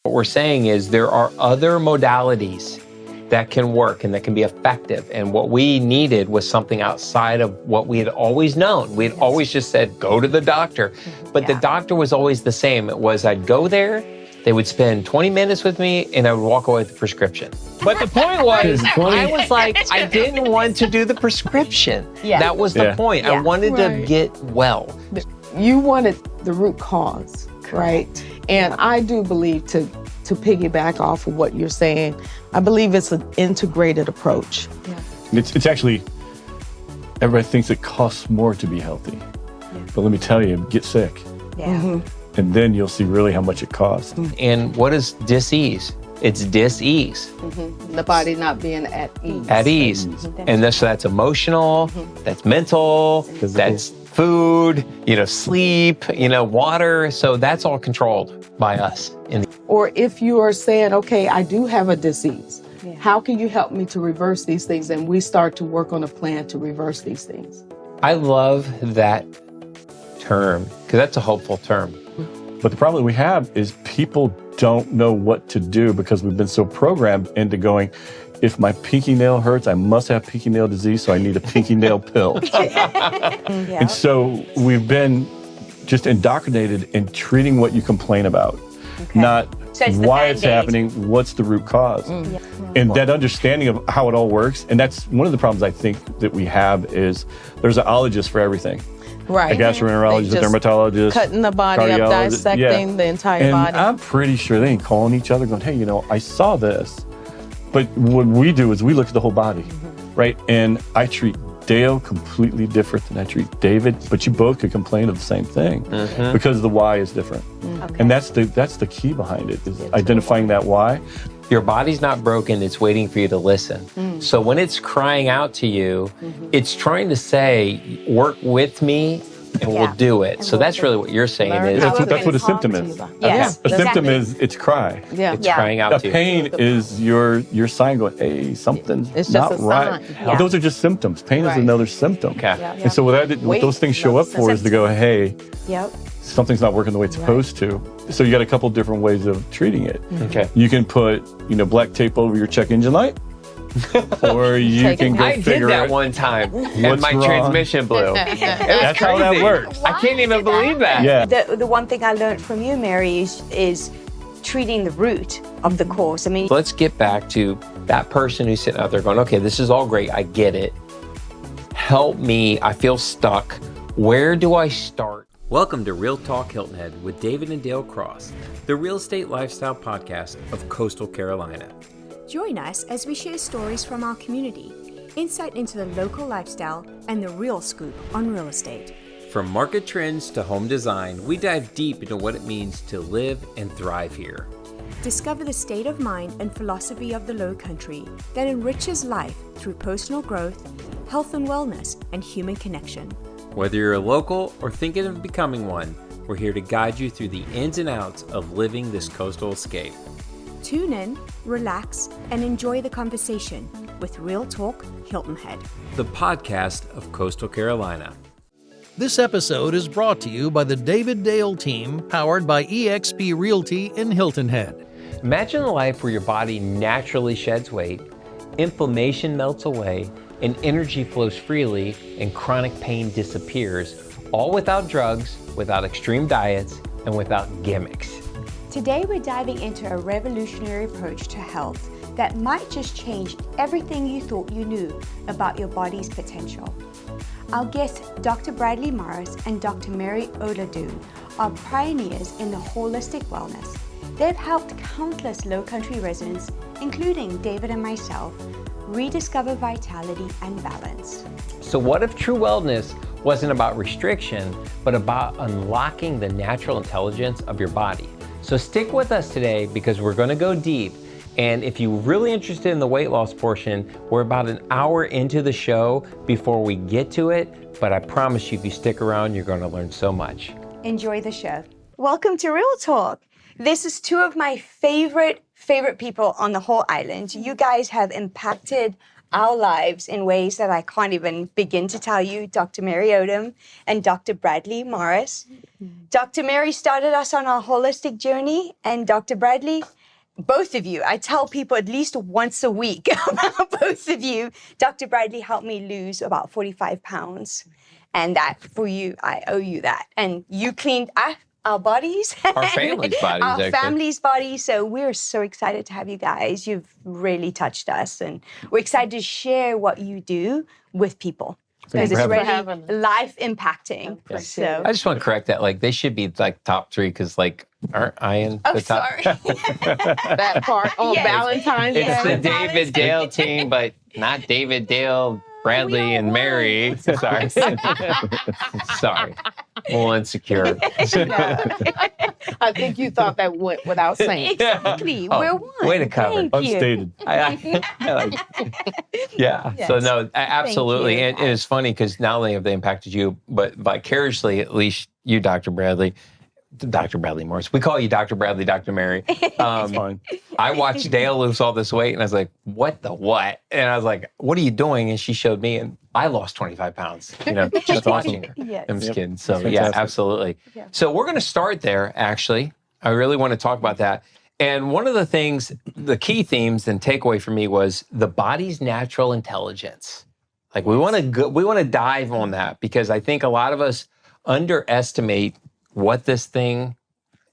What we're saying is there are other modalities that can work and that can be effective. And what we needed was something outside of what we had always known. We had always just said, go to the doctor. But the doctor was always the same. It was, I'd go there, they would spend 20 minutes with me, and I would walk away with the prescription. But the point was, I was like, I didn't want to do the prescription. That was the point. I wanted to get well. You wanted the root cause, right? And I do believe, to piggyback off of what you're saying, I believe it's an integrated approach. It's actually, everybody thinks it costs more to be healthy. But let me tell you, get sick. And then you'll see really how much it costs. And what is dis-ease? It's dis-ease. The body not being at ease. At ease. And that's emotional, that's mental, that's food, sleep, water. So that's all controlled by us. Or if you are saying, okay, I do have a disease, how can you help me to reverse these things? And we start to work on a plan to reverse these things. I love that term, because that's a hopeful term. But the problem we have is people don't know what to do because we've been so programmed into going, if my pinky nail hurts, I must have pinky nail disease, so I need a pinky nail pill. And so we've been just indoctrinated in treating what you complain about, not why it's happening, what's the root cause. And that understanding of how it all works, and that's one of the problems I think that we have is there's an ologist for everything. Right. A gastroenterologist, a dermatologist, cutting the body up, dissecting the entire body. And I'm pretty sure they ain't calling each other going, hey, I saw this. But what we do is we look at the whole body, right? And I treat Dale completely different than I treat David, but you both could complain of the same thing because the why is different. And that's the key behind it, is identifying that why. Your body's not broken, it's waiting for you to listen. So when it's crying out to you, it's trying to say, work with me and we'll do it. So that's really what you're saying. That's what a symptom is. Yes, a symptom is, it's cry. It's crying out to you. A pain is your sign going, hey, something's not right. But those are just symptoms. Pain is another symptom. And so what those things show up for is to go, hey, something's not working the way it's supposed to. So you got a couple different ways of treating it. You can put, black tape over your check engine light, or you can go figure I did that one time, and my transmission blew. That's how that works. I can't even believe that. The one thing I learned from you, Mary, is treating the root of the cause. I mean, let's get back to that person who's sitting out there going, okay, this is all great, I get it. Help me, I feel stuck. Where do I start? Welcome to Real Talk Hilton Head with David and Dale Cross, the real estate lifestyle podcast of Coastal Carolina. Join us as we share stories from our community, insight into the local lifestyle, and the real scoop on real estate. From market trends to home design, we dive deep into what it means to live and thrive here. Discover the state of mind and philosophy of the Lowcountry that enriches life through personal growth, health and wellness, and human connection. Whether you're a local or thinking of becoming one, we're here to guide you through the ins and outs of living this coastal escape. Tune in, relax, and enjoy the conversation with Real Talk Hilton Head, the podcast of Coastal Carolina. This episode is brought to you by the David Dale team, powered by eXp Realty in Hilton Head. Imagine a life where your body naturally sheds weight, inflammation melts away, and energy flows freely, and chronic pain disappears, all without drugs, without extreme diets, and without gimmicks. Today we're diving into a revolutionary approach to health that might just change everything you thought you knew about your body's potential. Our guests, Dr. Bradley Morris and Dr. Mary Oladoo, are pioneers in the holistic wellness. They've helped countless Lowcountry residents, including David and myself, rediscover vitality and balance. So what if true wellness wasn't about restriction, but about unlocking the natural intelligence of your body? So stick with us today because we're going to go deep. And if you're really interested in the weight loss portion, we're about an hour into the show before we get to it. But I promise you, if you stick around, you're going to learn so much. Enjoy the show. Welcome to Real Talk. This is two of my favorite people on the whole island. You guys have impacted our lives in ways that I can't even begin to tell you, Dr. Mary Odom and Dr. Bradley Morris. Dr. Mary started us on our holistic journey, and Dr. Bradley, both of you, I tell people at least once a week about both of you. Dr. Bradley helped me lose about 45 pounds. And that, for you, I owe you that. And you cleaned our bodies. Our family's bodies, Our actually. family's bodies. So we're so excited to have you guys. You've really touched us. And we're excited to share what you do with people. Because Thanks it's for really having us. life impacting. Yeah. So, I just want to correct that. Like, they should be like top 3 because, like, aren't I in the oh, top? sorry. That part on Yes. Valentine's It's the Day. David Dale team, but not David Dale, Bradley, and Mary. Sorry. Sorry. A little insecure. I think you thought that went without saying. Exactly. Oh, We're one. way to cover. Thank you. Unstated. I like, yeah. So Yes. no, absolutely, you. and it is funny because not only have they impacted you, but vicariously, at least you, Dr. Bradley Morris. We call you Dr. Bradley, Dr. Mary. Fine. I watched Dale lose all this weight, and I was like, "What the what?" And I was like, "What are you doing?" And she showed me, and I lost 25 pounds. You know, just watching her. Yes. I'm just Yep. kidding. So That's yeah, fantastic. absolutely. Yeah. So we're going to start there. Actually, I really want to talk about that. And one of the things, the key themes and takeaway for me was the body's natural intelligence. Like we want to dive on that because I think a lot of us underestimate what this thing,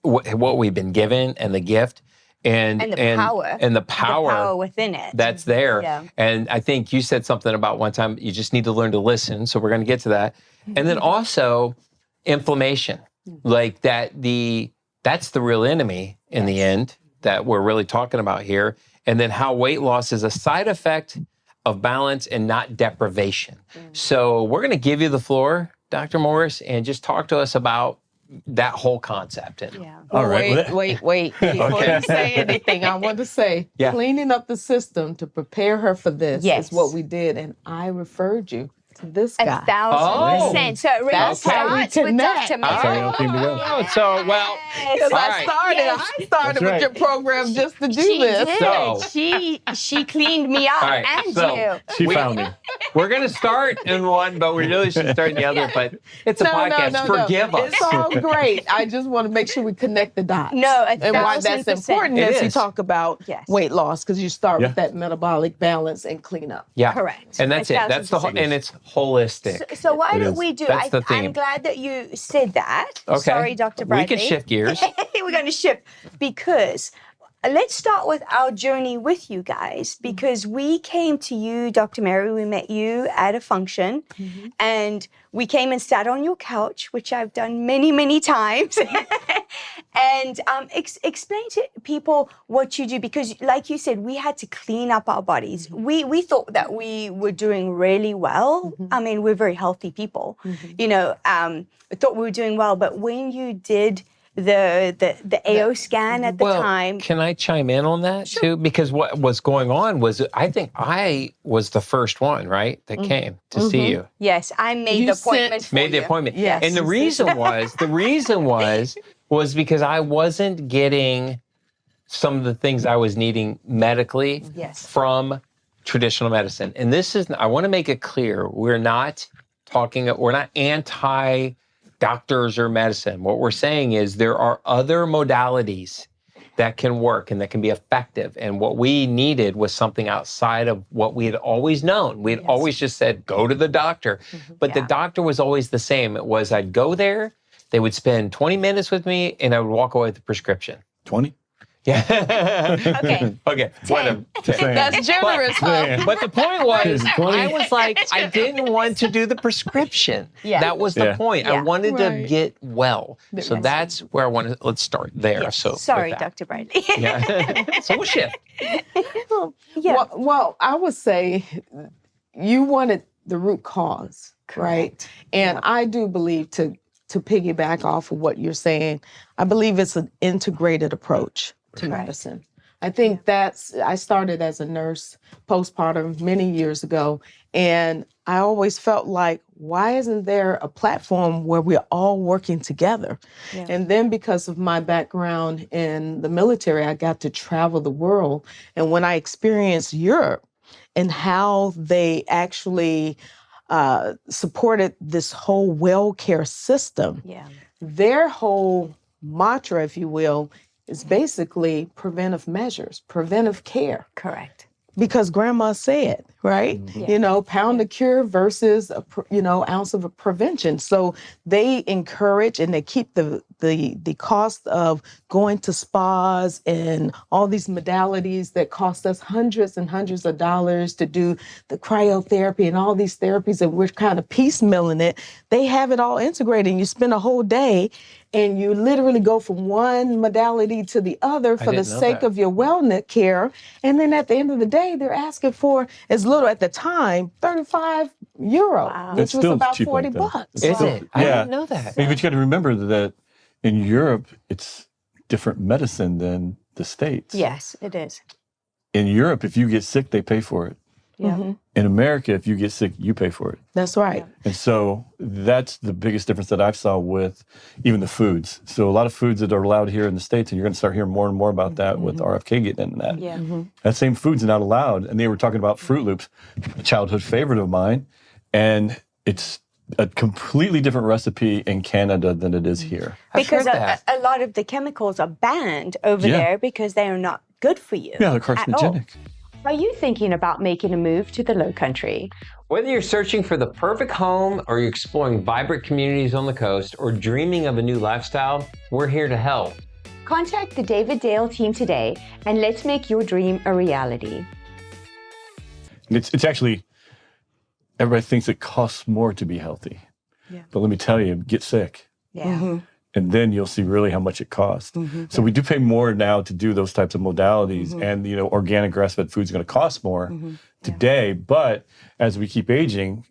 what we've been given and the gift and the power. and the The power power within it. that's there. Yeah. And I think you said something about one time, you just need to learn to listen. So we're going to get to that. And then also inflammation, like that's the real enemy in the end that we're really talking about here. And then how weight loss is a side effect of balance and not deprivation. So we're going to give you the floor, Dr. Morris, and just talk to us about that whole concept. And Yeah. All right. Wait. Before Okay. you say anything, I want to say Yeah. cleaning up the system to prepare her for this Yes. is what we did. And I referred you to this guy. 1,000%. So it really That's how we starts with connect. Dr. That's how Mary. y'all came together. Oh, so, well, Yes. Because All I right. started That's with right. your program just to do She this. did. So- She cleaned me up All right, and so- you. She We- found me. we're going to start in one, but we really should start in the other. But it's a podcast. Forgive us. It's all great. I just want to make sure we connect the dots. No, and why that's 1,000%. important It as you is. talk about Yes. weight loss, because you start Yeah. with that metabolic balance and clean up. Yeah. Correct. And that's it. That's the whole, 1,000%. and it's holistic. So why It don't is. we do? That's the theme. I'm glad that you said that. Okay. Sorry, Dr. Bradley. We can shift gears. We're going to shift because let's start with our journey with you guys because we came to you, Dr. Mary. We met you at a function and we came and sat on your couch, which I've done many, many times. And explain to people what you do because, like you said, we had to clean up our bodies. We thought that we were doing really well. I mean, we're very healthy people. You know, we thought we were doing well, but when you did the AO scan at the time, Can I chime in on that too? Because what was going on was, I think I was the first one, right, that came to see you. yes, I made You the appointment. sent- For Made the you. appointment. Yes. And the reason was because I wasn't getting some of the things I was needing medically Yes. from traditional medicine. And this is, I want to make it clear, we're not anti doctors or medicine. What we're saying is there are other modalities that can work and that can be effective. And what we needed was something outside of what we had always known. We had always just said, go to the doctor. But the doctor was always the same. It was, I'd go there, they would spend 20 minutes with me, and I would walk away with the prescription. 20? Yeah. Okay. Okay. Whatever. That's generous, huh? But the point was, 20? I was like, I didn't want to do the prescription. Yeah. That was the Yeah. point. I Yeah. wanted to Right. get well. So Yes. that's where I wanted. Let's start there. Yes. So with Sorry, that. Dr. Bradley. Yeah. So we'll shift. Yeah. Well, I would say you wanted the root cause, right? And I do believe to piggyback off of what you're saying, I believe it's an integrated approach to medicine. I think I started as a nurse postpartum many years ago, and I always felt like, why isn't there a platform where we're all working together? Yeah. And then because of my background in the military, I got to travel the world. And when I experienced Europe, and how they actually supported this whole well care system. Yeah. Their whole mantra, if you will, is basically preventive measures, preventive care. Correct. Because grandma said, right? Pound of cure versus ounce of a prevention. So they encourage and they keep the cost of going to spas and all these modalities that cost us hundreds and hundreds of dollars to do the cryotherapy and all these therapies, and we're kind of piecemealing it. They have it all integrated, and you spend a whole day and you literally go from one modality to the other for the sake of your wellness care. And then at the end of the day, they're asking for as little at the time, €35, which was about cheap like that. $40. Is it? I Yeah. didn't know that. But you got to remember that in Europe, it's different medicine than the States. Yes, it is. In Europe, if you get sick, they pay for it. Yeah. In America, if you get sick, you pay for it. That's right. And so that's the biggest difference that I've saw with even the foods. So a lot of foods that are allowed here in the States, and you're going to start hearing more and more about that with RFK getting into that. Yeah. That same food's not allowed. And they were talking about Fruit Loops, a childhood favorite of mine. And it's a completely different recipe in Canada than it is here. Because heard that. a lot of the chemicals are banned over there because they are not good for you. Yeah, they're at all. carcinogenic. Are you thinking about making a move to the Low Country? Whether you're searching for the perfect home or you're exploring vibrant communities on the coast or dreaming of a new lifestyle, we're here to help. Contact the David Dale team today and let's make your dream a reality. And it's actually, everybody thinks it costs more to be healthy. Yeah. But let me tell you, get sick. Yeah. And then you'll see really how much it costs. So we do pay more now to do those types of modalities. And, organic grass-fed food is going to cost more today. But as we keep aging,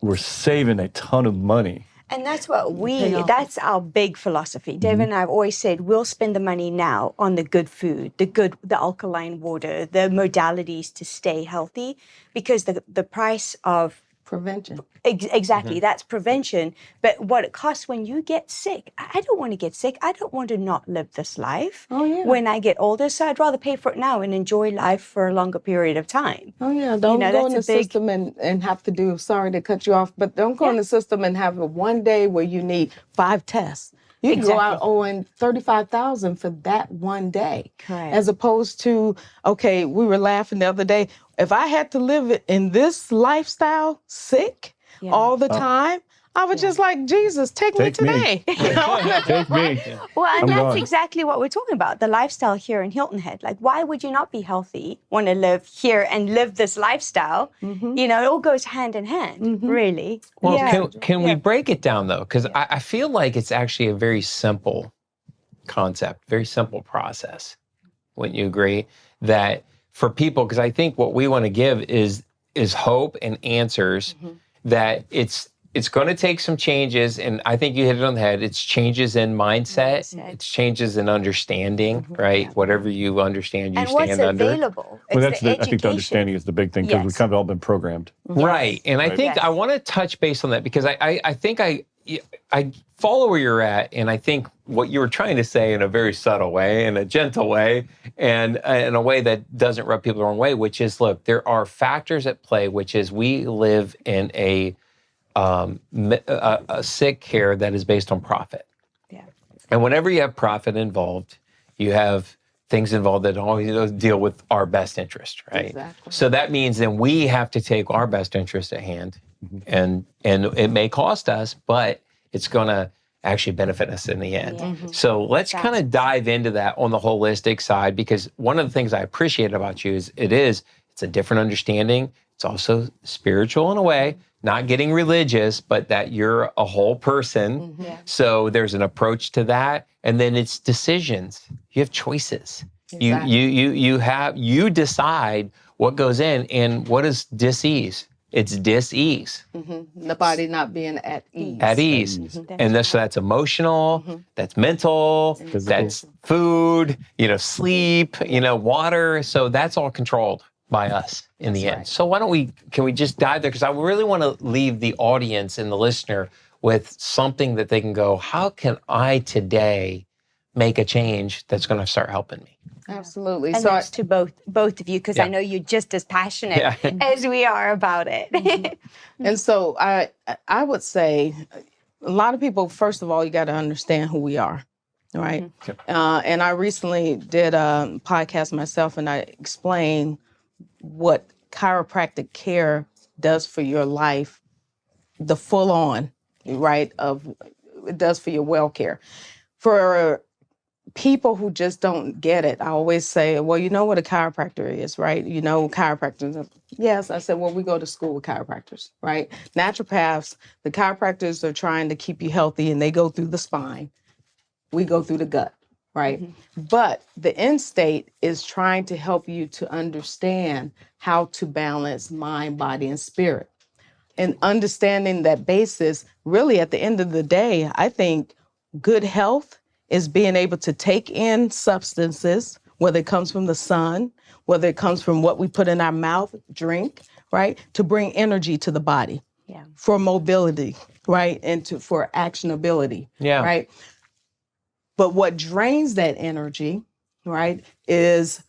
we're saving a ton of money. And that's what that's our big philosophy. David and I have always said, we'll spend the money now on the good food, the alkaline water, the modalities to stay healthy, because the price of Prevention. Exactly, that's prevention. But what it costs when you get sick, I don't want to get sick. I don't want to not live this life when I get older. So I'd rather pay for it now and enjoy life for a longer period of time. Oh, yeah. Don't go in the that's a big- system and have to do, sorry to cut you off, but don't go in the system and have a one day where you need 5 tests. You can go out owing $35,000 for that one day. Correct. As opposed to, okay, we were laughing the other day. If I had to live in this lifestyle sick all the time, I was just like, Jesus, take me today. Take me. Well, and I'm that's gone. exactly what we're talking about, the lifestyle here in Hilton Head. Like, why would you not be healthy, want to live here and live this lifestyle? It all goes hand in hand, really. Well, can we break it down, though? Because I feel like it's actually a very simple concept, very simple process. Wouldn't you agree? That for people, because I think what we want to give is hope and answers, that it's going to take some changes, and I think you hit it on the head. It's changes in mindset. It's changes in understanding, right? Whatever you understand, you And stand what's under. available. Well, It's that's the I think the education. understanding is the big thing because we've kind of all been programmed. Right. And I think Yes. I want to touch base on that because I think I follow where you're at. And I think what you were trying to say in a very subtle way, in a gentle way, and in a way that doesn't rub people the wrong way, which is, look, there are factors at play, which is we live in a sick care that is based on profit. Yeah. And whenever you have profit involved, you have things involved that always deal with our best interest, right? Exactly. So that means then we have to take our best interest at hand, and it may cost us, but it's going to actually benefit us in the end. So let's kind of dive into that on the holistic side, because one of the things I appreciate about you is it's a different understanding. It's also spiritual in a way, not getting religious, but that you're a whole person. So there's an approach to that. And then it's decisions. You have choices. Exactly. You decide what goes in. And what is dis-ease? It's dis-ease. The body not being at ease. At ease. And that's emotional, that's mental, that's food, sleep, water. So that's all controlled by us in the end. So can we just dive there? Because I really want to leave the audience and the listener with something that they can go, how can I today make a change that's going to start helping me. Absolutely. And So that's to both of you, because I know you're just as passionate as we are about it. and so I would say a lot of people, first of all, you got to understand who we are, right? And I recently did a podcast myself, and I explained what chiropractic care does for your life, the full on, right, of it does for your well care. For people who just don't get it, I always say, well, you know what a chiropractor is, right? You know, chiropractors. Yes, I said, well, we go to school with chiropractors, right? Naturopaths, the chiropractors are trying to keep you healthy, and they go through the spine. We go through the gut, right? But the end state is trying to help you to understand how to balance mind, body, and spirit. And understanding that basis, really at the end of the day, I think good health is being able to take in substances, whether it comes from the sun, whether it comes from what we put in our mouth, drink, right? To bring energy to the body for mobility, right? And for actionability, right? But what drains that energy, right, is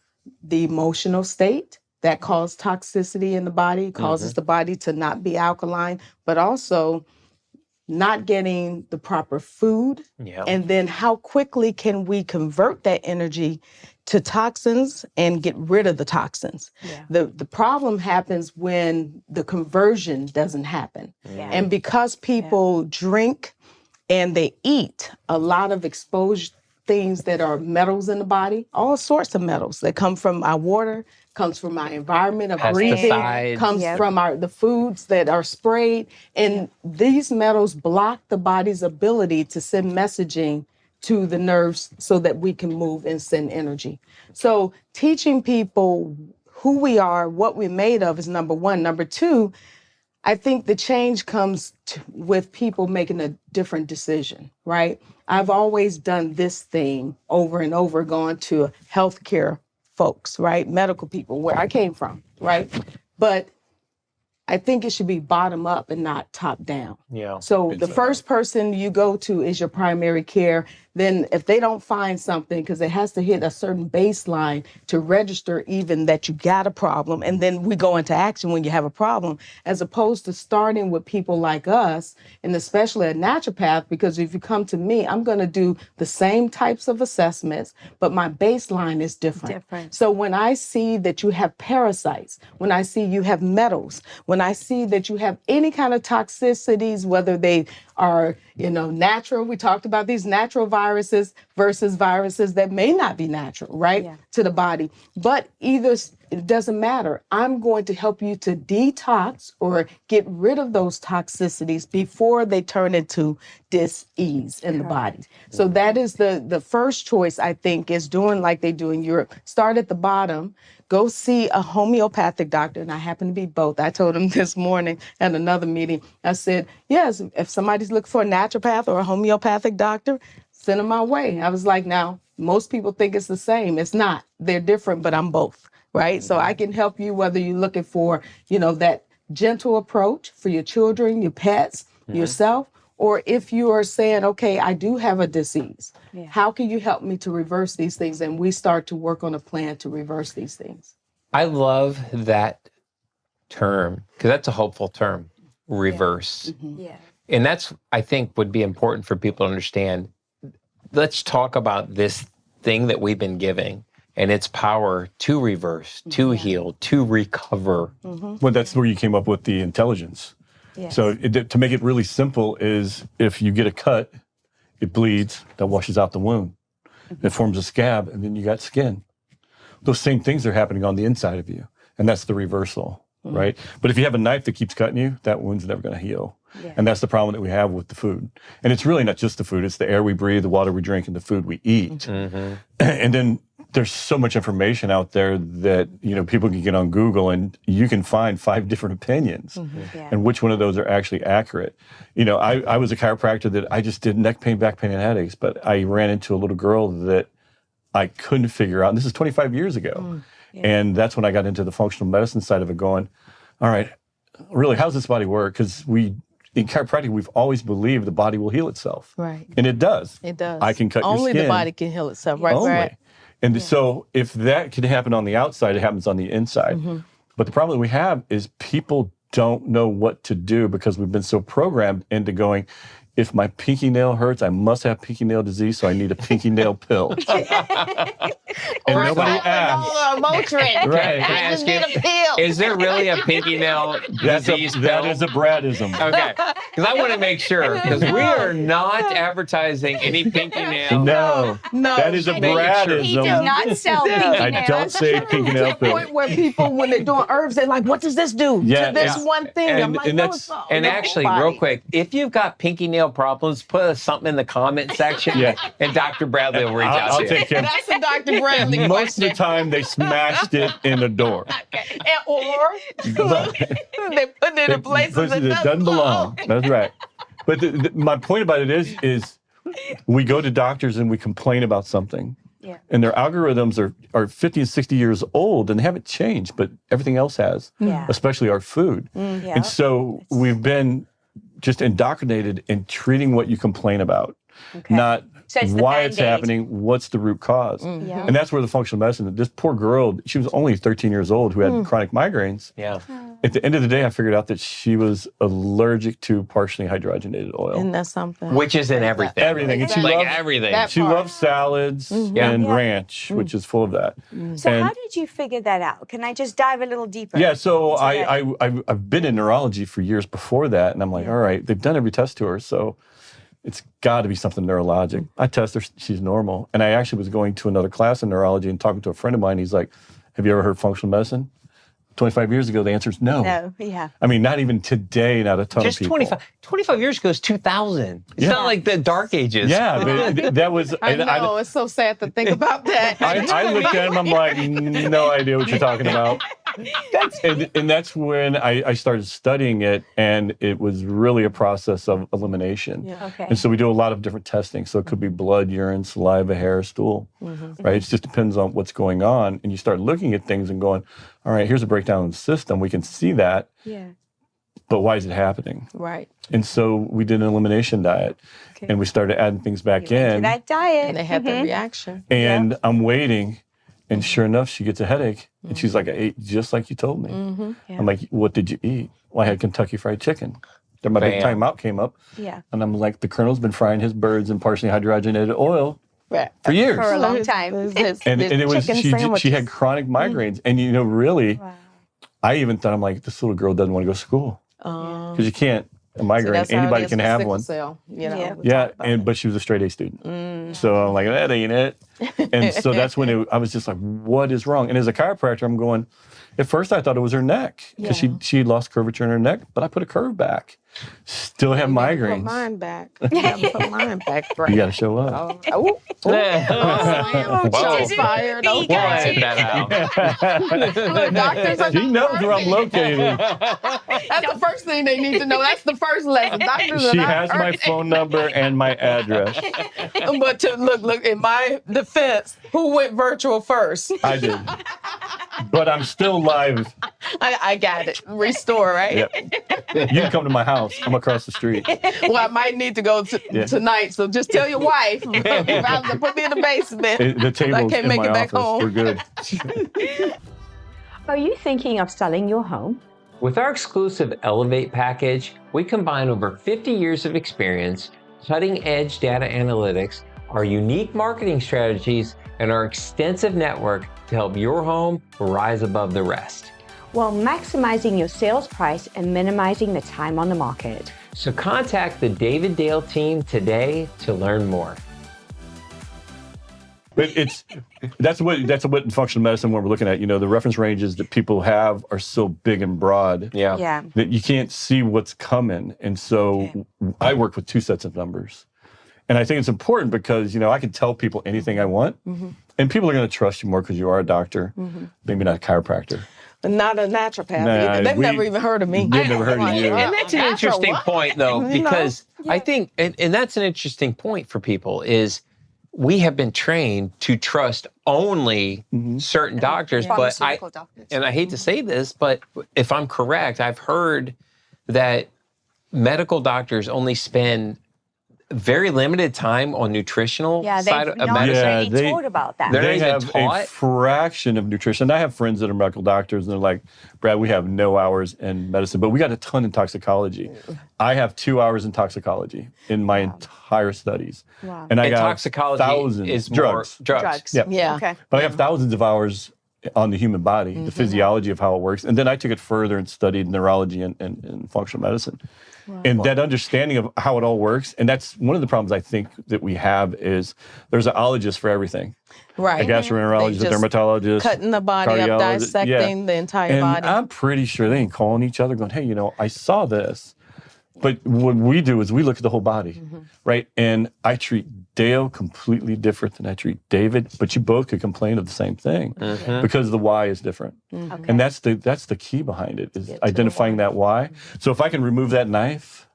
the emotional state that causes toxicity in the body, causes the body to not be alkaline, but also not getting the proper food. And then how quickly can we convert that energy to toxins and get rid of the toxins? The problem happens when the conversion doesn't happen. And because people drink and they eat a lot of exposed things that are metals in the body, all sorts of metals that come from our water, comes from our environment of breathing, Pesticides. comes from the foods that are sprayed. And these metals block the body's ability to send messaging to the nerves so that we can move and send energy. So teaching people who we are, what we're made of is number one. Number two, I think the change comes with people making a different decision, right? I've always done this thing over and over, gone to healthcare folks, right? Medical people, where I came from, right? But I think it should be bottom up and not top down. So the first person you go to is your primary care. Then if they don't find something, because it has to hit a certain baseline to register even that you got a problem, and then we go into action when you have a problem, as opposed to starting with people like us, and especially a naturopath, because if you come to me, I'm going to do the same types of assessments, but my baseline is different. So when I see that you have parasites, when I see you have metals, when I see that you have any kind of toxicities, whether they are, natural, we talked about these natural viruses versus viruses that may not be natural, right, to the body. But either, it doesn't matter. I'm going to help you to detox or get rid of those toxicities before they turn into dis-ease in the body. So that is the first choice, I think, is doing like they do in Europe. Start at the bottom. Go see a homeopathic doctor, and I happen to be both. I told him this morning at another meeting, I said, yes, if somebody's looking for a naturopath or a homeopathic doctor, send them my way. I was like, now, most people think it's the same. It's not. They're different, but I'm both, right? So I can help you whether you're looking for, that gentle approach for your children, your pets, yourself, or if you are saying, okay, I do have a disease. How can you help me to reverse these things? And we start to work on a plan to reverse these things. I love that term, because that's a hopeful term, reverse. And that's, I think, would be important for people to understand. Let's talk about this thing that we've been giving and its power to reverse, to heal, to recover. Well, that's where you came up with the intelligence. So to make it really simple is if you get a cut, it bleeds, that washes out the wound. It forms a scab, and then you got skin. Those same things are happening on the inside of you, and that's the reversal, right? But if you have a knife that keeps cutting you, that wound's never going to heal. And that's the problem that we have with the food. And it's really not just the food, it's the air we breathe, the water we drink, and the food we eat. And then there's so much information out there that, people can get on Google and you can find 5 different opinions and which one of those are actually accurate. I was a chiropractor that I just did neck pain, back pain, and headaches, but I ran into a little girl that I couldn't figure out. And this is 25 years ago. And that's when I got into the functional medicine side of it, going, all right, really, how's this body work? Because in chiropractic, we've always believed the body will heal itself. Right. And it does. It does. I can cut your Only skin. the body can heal itself, right? Only. Right. And so if that could happen on the outside, it happens on the inside. But the problem that we have is people don't know what to do because we've been so programmed into going, if my pinky nail hurts, I must have pinky nail disease, so I need a pinky nail pill. And nobody asks. Motrin. Right. Can I I ask just you, need a pill. is there really a pinky nail disease pill? That is a Bradism. Okay, because I want to make sure, because we are not advertising any pinky nail. No, No. that is a Make sure. He does Bradism. not sell pinky I nails. don't say pinky nail To the pill. point where people, when they're doing herbs, they're like, what does this do Yeah, to this yeah. one thing? I'm like, and no, that's- it's all And your actually, body. real quick, if you've got pinky nail problems, put something in the comment section, Yeah. and Dr. Bradley will reach out I'll to you. take care of That's a Dr. Bradley Most of the question. time, they smashed it in the door. Or they put it in places It that doesn't belong. That's right. But my point about it is we go to doctors and we complain about something. Yeah. And their algorithms are 50 and 60 years old and they haven't changed, but everything else has, Yeah. especially our food. Yeah. And so we've been just indoctrinated in treating what you complain about, not So it's the why it's Band-Aid. happening, what's the root cause. Yeah. And that's where the functional medicine, this poor girl, she was only 13 years old who had chronic migraines. Yeah. At the end of the day, I figured out that she was allergic to partially hydrogenated oil. Isn't that something? Which is in everything. Everything. And she Like loved, everything. That she part. loves salads and Yeah. ranch, which is full of that. So And- how did you figure that out? Can I just dive a little deeper? Yeah, so into that? I've been in neurology for years before that, and I'm like, all right, they've done every test to her, so it's got to be something neurologic. I test her, she's normal. And I actually was going to another class in neurology and talking to a friend of mine. He's like, have you ever heard functional medicine? 25 years ago, the answer is no. No, yeah. I mean, not even today, not a ton Just of people. 25 years ago is 2000. It's Yeah. not like the dark ages. Yeah, but that was. I and know, it's so sad to think about that. I looked at him, I'm like, no idea what you're talking about. And that's when I started studying it, and it was really a process of elimination. Yeah. Okay. And so we do a lot of different testing. So it could be blood, urine, saliva, hair, stool, right? It just depends on what's going on. And you start looking at things and going, all right, here's a breakdown of the system. We can see that, Yeah. but why is it happening? Right. And so we did an elimination diet, Okay. and we started adding things back in. That diet. And they had the reaction. And I'm waiting, and sure enough, she gets a headache. And she's like, I ate just like you told me. Yeah. I'm like, what did you eat? Well, I had Kentucky Fried Chicken. Then by the Bam. time out came up, Yeah. and I'm like, the Colonel's been frying his birds in partially hydrogenated oil Right. for years. For a long time. And it was, she had chronic migraines. And, really, Wow. I even thought, I'm like, this little girl doesn't want to go to school. Because you can't, a migraine, anybody can have one. Yeah. Yeah, but she was a straight A student. So I'm like, that ain't it. And so that's when I was just like, what is wrong? And as a chiropractor, I'm going, at first I thought it was her neck because she lost curvature in her neck, but I put a curve back. Still have Put migraines. mine back. You gotta put mine back. Right. You got to show up. Oh, Whoa. shots fired. We'll Okay. edit that out. Look, doctors are She knows where I'm located. That's the first thing they need to know. That's the first lesson. Doctors are She not has my hurting. phone number and my address. But to look, in my defense, who went virtual first? I did. But I'm still live. I got it. Restore, right? Yep. You can come to my house. I'm across the street. Well, I might need to go tonight, so just tell your wife. If I have to put me in the basement. The table's can't in make my it back office. home. We're good. Are you thinking of selling your home? With our exclusive Elevate package, we combine over 50 years of experience, cutting-edge data analytics, our unique marketing strategies, and our extensive network to help your home rise above the rest. While maximizing your sales price and minimizing the time on the market. So contact the David Dale team today to learn more. But that's what in functional medicine when we're looking at, the reference ranges that people have are so big and broad Yeah. that you can't see what's coming. And so I work with two sets of numbers. And I think it's important because, I can tell people anything I want and people are going to trust you more because you are a doctor, maybe not a chiropractor. Not a naturopath Nah, either. They've never even heard of me. They've never heard of you. And that's an interesting point, though, because I think, and that's an interesting point for people, is we have been trained to trust only certain doctors, but Pharmaceutical doctors. and I hate to say this, but if I'm correct, I've heard that medical doctors only spend very limited time on nutritional side of not medicine. really taught about that. They're not They even have taught. a fraction of nutrition. I have friends that are medical doctors, and they're like, Brad, we have no hours in medicine, but we got a ton in toxicology. I have 2 hours in toxicology in my entire studies. Wow. And I And got toxicology thousands. is drugs. more drugs. Yeah. Yeah. Okay. But I have thousands of hours on the human body, the physiology of how it works. And then I took it further and studied neurology and functional medicine. And that understanding of how it all works, and that's one of the problems I think that we have is there's an ologist for everything. Right. A gastroenterologist, They a just dermatologist. cutting the body up, cardiologist. dissecting the entire And body. I'm pretty sure they ain't calling each other going, hey, I saw this. But what we do is we look at the whole body, right? And I treat Dale completely different than I treat David, but you both could complain of the same thing because the why is different. And that's the key behind it, is identifying that why. So if I can remove that knife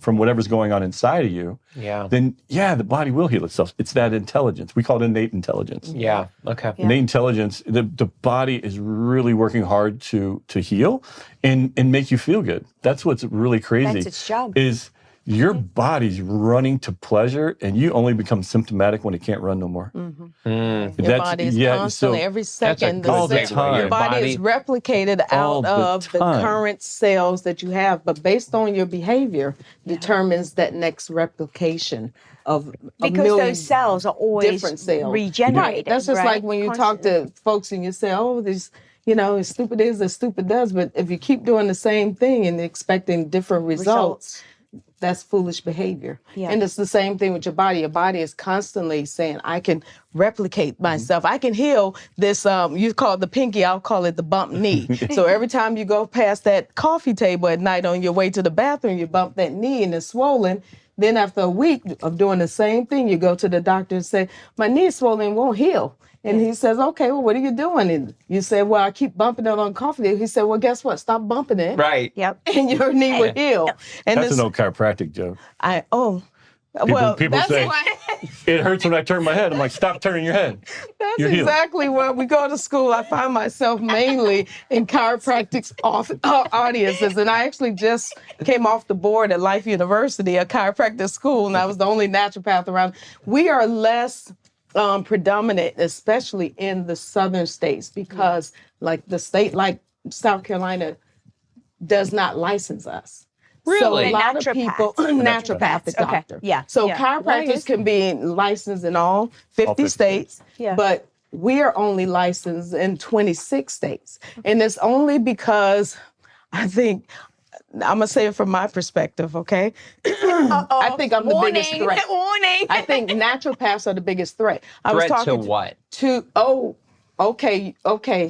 from whatever's going on inside of you, then the body will heal itself. It's that intelligence. We call it innate intelligence. Yeah. Okay. Innate intelligence, the body is really working hard to heal and make you feel good. That's what's really crazy. That's its job. Is your body's running to pleasure, and you only become symptomatic when it can't run no more. Your body is constantly, every second, good all the segue. time. your body is replicated All out the of the time. current cells that you have, but based on your behavior determines that next replication of a Because million those cells are always different cells. regenerated. Right. That's just right? like when you talk to folks and you say, oh, this, as stupid is as stupid does. But if you keep doing the same thing and expecting different results, that's foolish behavior. Yeah. And it's the same thing with your body. Your body is constantly saying, I can replicate myself. I can heal this, you call it the pinky, I'll call it the bump knee. So every time you go past that coffee table at night on your way to the bathroom, you bump that knee and it's swollen. Then after a week of doing the same thing, you go to the doctor and say, my knee is swollen, won't heal. And he says, okay, well, what are you doing? And you say, well, I keep bumping it on coffee. He said, well, guess what? Stop bumping it. Right. Yep. And your knee will heal. And That's an old chiropractic joke. People that's say, why, it hurts when I turn my head. I'm like, stop turning your head. that's You're healed. exactly where we go to school. I find myself mainly in chiropractic audiences. And I actually just came off the board at Life University, a chiropractic school, and I was the only naturopath around. We are less predominant, especially in the southern states, because like the state like South Carolina does not license us. Really? So a lot Naturopath. of people, naturopathic Okay. doctor. Yeah. So Yeah. chiropractors can be licensed in all 50 states, but we are only licensed in 26 states. And it's only because I think, I'm going to say it from my perspective, okay? I think I'm the biggest threat. Warning. I think naturopaths are the biggest threat. I was Threat to talking what? Okay.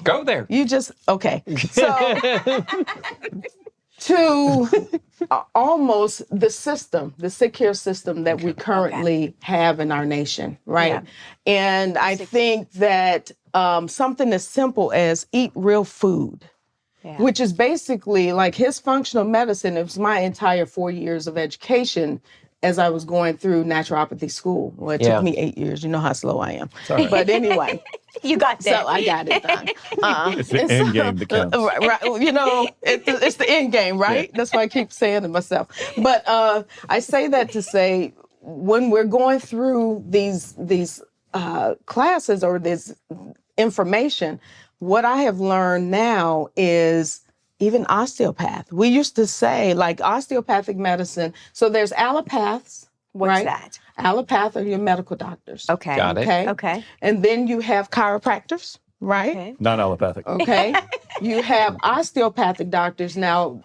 Go there. You just, okay. So, to almost the system, the sick care system that we currently have in our nation, right? Yeah. And I think that something as simple as eat real food, which is basically like his functional medicine. It was my entire 4 years of education as I was going through naturopathy school. Well, it took me 8 years. You know how slow I am. Right. But anyway. You got that. So I got it done. It's the end game that counts. Right, it's the end game, right? That's why I keep saying to myself. But I say that to say, when we're going through these classes or this information, what I have learned now is even osteopath. We used to say like osteopathic medicine. So there's allopaths. What's right? that? Allopath are your medical doctors. Okay. Got it. Okay. And then you have chiropractors, right? Okay. Non-allopathic. Okay. You have osteopathic doctors. Now,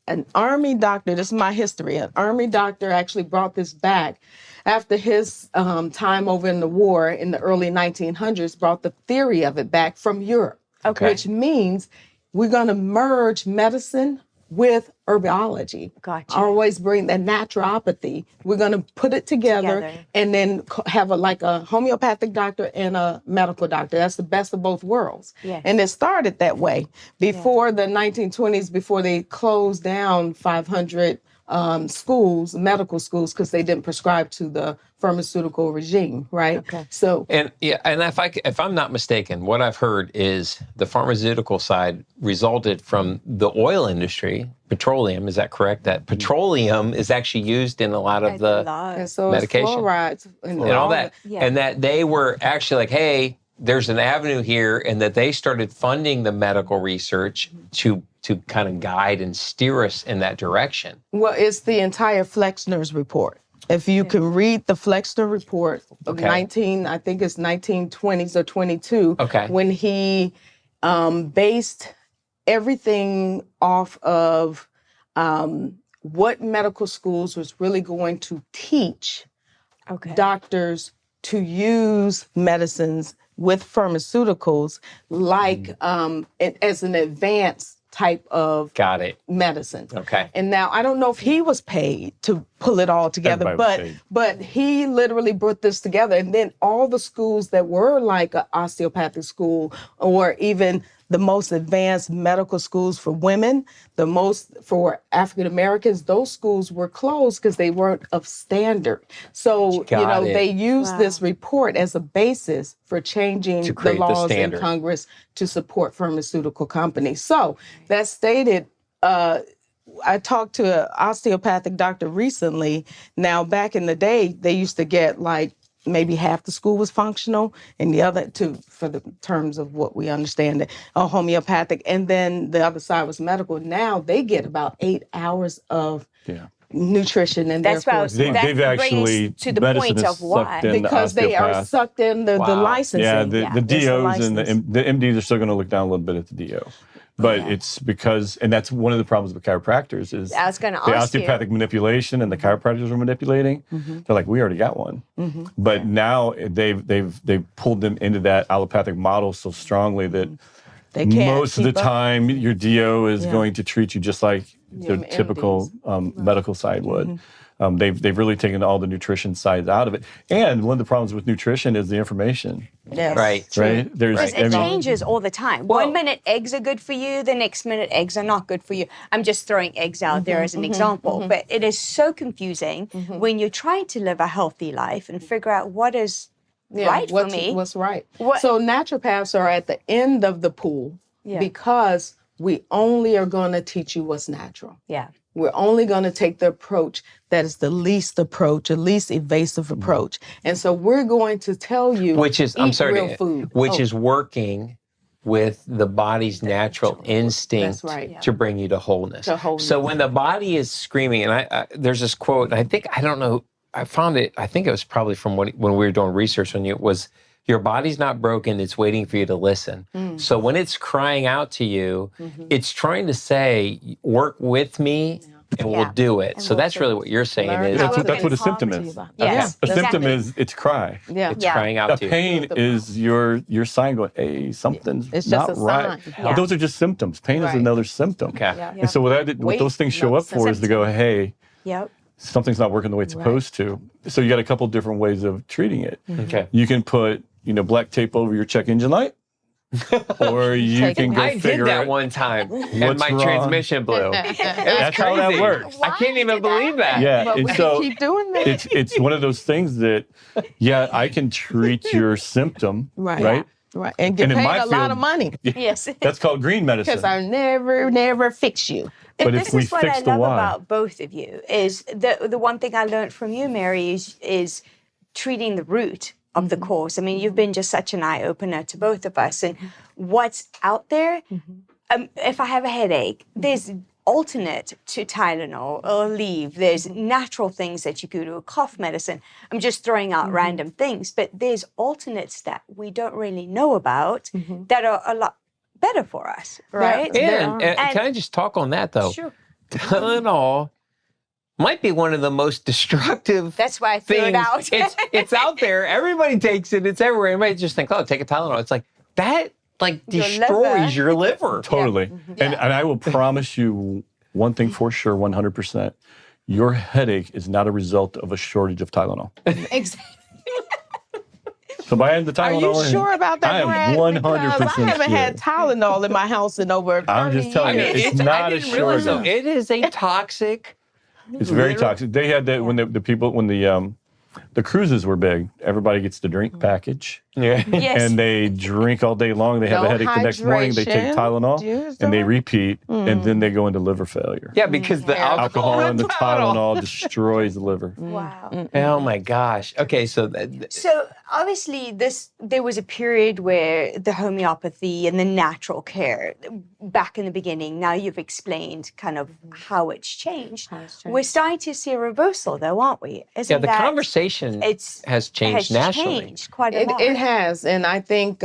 an Army doctor, this is my history, an Army doctor actually brought this back after his time over in the war in the early 1900s, brought the theory of it back from Europe. Okay. Which means we're going to merge medicine with herbology. Gotcha. Always bring that naturopathy. We're going to put it together. And then have a homeopathic doctor and a medical doctor. That's the best of both worlds. Yes. And it started that way. Before the 1920s, before they closed down 500 schools, medical schools, because they didn't prescribe to the pharmaceutical regime, right? Okay. So and if I'm not mistaken, what I've heard is the pharmaceutical side resulted from the oil industry, petroleum. Is that correct? That petroleum is actually used in a lot of the and so medication it's fluorides and all that, Yeah. and that they were actually like, hey, there's an avenue here, and that they started funding the medical research to kind of guide and steer us in that direction. Well, it's the entire Flexner's report. If you can read the Flexner report of I think it's 1920s or 22, when he based everything off of what medical schools was really going to teach doctors to use medicines with pharmaceuticals like as an advanced type of medicine. Okay. And now I don't know if he was paid to pull it all together, but he literally brought this together. And then all the schools that were like an osteopathic school, or even the most advanced medical schools for women, the most for African Americans, those schools were closed because they weren't of standard. So, they used this report as a basis for changing the laws in Congress to support pharmaceutical companies. So that stated, I talked to an osteopathic doctor recently. Now, back in the day, they used to get like maybe half the school was functional and the other for the terms of what we understand it, homeopathic, and then the other side was medical. Now they get about 8 hours of nutrition in their course. They've actually to the point of why, because they are sucked in the licensing. Yeah, the DOs and the MDs are still going to look down a little bit at the DO. But it's because, and that's one of the problems with chiropractors is I was going to the ask osteopathic manipulation and the chiropractors are manipulating. They're like, we already got one. But now they've pulled them into that allopathic model so strongly that they can't most of the time your DO is going to treat you just like the typical medical side would. They've really taken all the nutrition sides out of it. And one of the problems with nutrition is the information. Yes. Right. Because it changes all the time. One minute eggs are good for you, the next minute eggs are not good for you. I'm just throwing eggs out there as an example. But it is so confusing when you're trying to live a healthy life and figure out what is right for me. What's right. So naturopaths are at the end of the pool because we only are going to teach you what's natural. Yeah. We're only going to take the approach that is the least evasive approach. And so we're going to tell you which is real food. Which is working with the body's natural instinct to bring you to wholeness. So when the body is screaming, and I there's this quote, and I found it, I think it was probably from when we were doing research on you, it was, your body's not broken, it's waiting for you to listen. So when it's crying out to you, it's trying to say, work with me and we'll do it. So that's really what you're saying. That's what a symptom is. Yes, a symptom is it's cry. It's crying out to you. The pain is your sign going, hey, something's it's not just a right. sign. Those are just symptoms. Pain is another symptom. And so what those things show up for is to go, hey, something's not working the way it's supposed to. So you got a couple different ways of treating it. You can put black tape over your check engine light, or you can go I figure did that out one time, and my transmission blew. That's how that works. I can't even believe that. Yeah, But and we so keep doing that. it's one of those things that, I can treat your symptom, right? Right, and get And in paid my a lot field- of money Yes. That's called green medicine. because I never fix you. But this if we is what fix I the love why, about both of you is the one thing I learned from you, Mary, is treating the root of the cause. I mean, you've been just such an eye-opener to both of us. And what's out there, if I have a headache, there's alternate to Tylenol or leave. There's natural things that you could do, cough medicine. I'm just throwing out random things, but there's alternates that we don't really know about that are a lot better for us, right? And can I just talk on that, though? Sure. Tylenol might be one of the most destructive That's why I threw it out. It's out there. Everybody takes it. It's everywhere. Everybody just think, oh, take a Tylenol. It's like, that destroys your liver. totally. And I will promise you one thing for sure, 100%. Your headache is not a result of a shortage of Tylenol. Exactly. So by adding the Are Tylenol you sure about that, I am Brad? 100% Because I haven't had Tylenol in my house in over 30 I'm just telling you, years. it's not I a didn't realize, though, shortage. it is a toxic It's very toxic. They had that when the cruises were big. Everybody gets the drink package. Yeah. Yes. And they drink all day long. They have a No headache the next morning. They take hydration. Tylenol Use and they them. repeat, and then they go into liver failure. Yeah, because the Alcohol and the Tylenol. Tylenol destroys the liver. Wow. Oh my gosh. Okay, so So obviously there was a period where the homeopathy and the natural care back in the beginning, now you've explained kind of how it's changed. We're starting to see a reversal though, aren't we? Isn't the that- conversation has changed nationally. Changed quite a lot. It has, and I think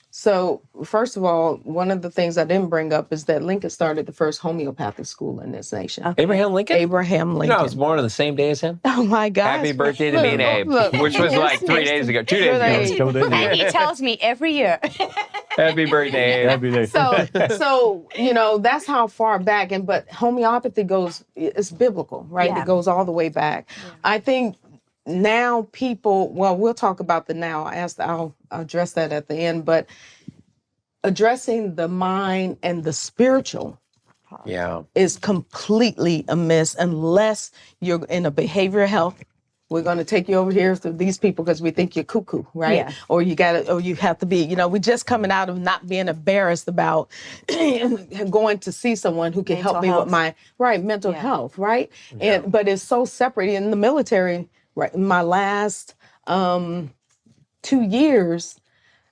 so. First of all, one of the things I didn't bring up is that Lincoln started the first homeopathic school in this nation. Abraham Lincoln? Abraham You know, Lincoln. I was born on the same day as him. Oh my gosh! Happy birthday to me and Abe, which was like 3 days ago, 2 days ago. Couple days ago. And he tells me every year. Happy birthday, Abe. Every day. So that's how far back. But homeopathy it's biblical, right? Yeah. It goes all the way back. I think now people. Well, we'll talk about the now. I'll address that at the end, but addressing the mind and the spiritual Yeah. is completely amiss unless you're in a behavioral health. We're going to take you over here to these people because we think you're cuckoo, right? Yeah. Or you have to be, we're just coming out of not being embarrassed about going to see someone who can Mental help me health. with my mental health, right? But it's so separate in the military, right? In my last 2 years,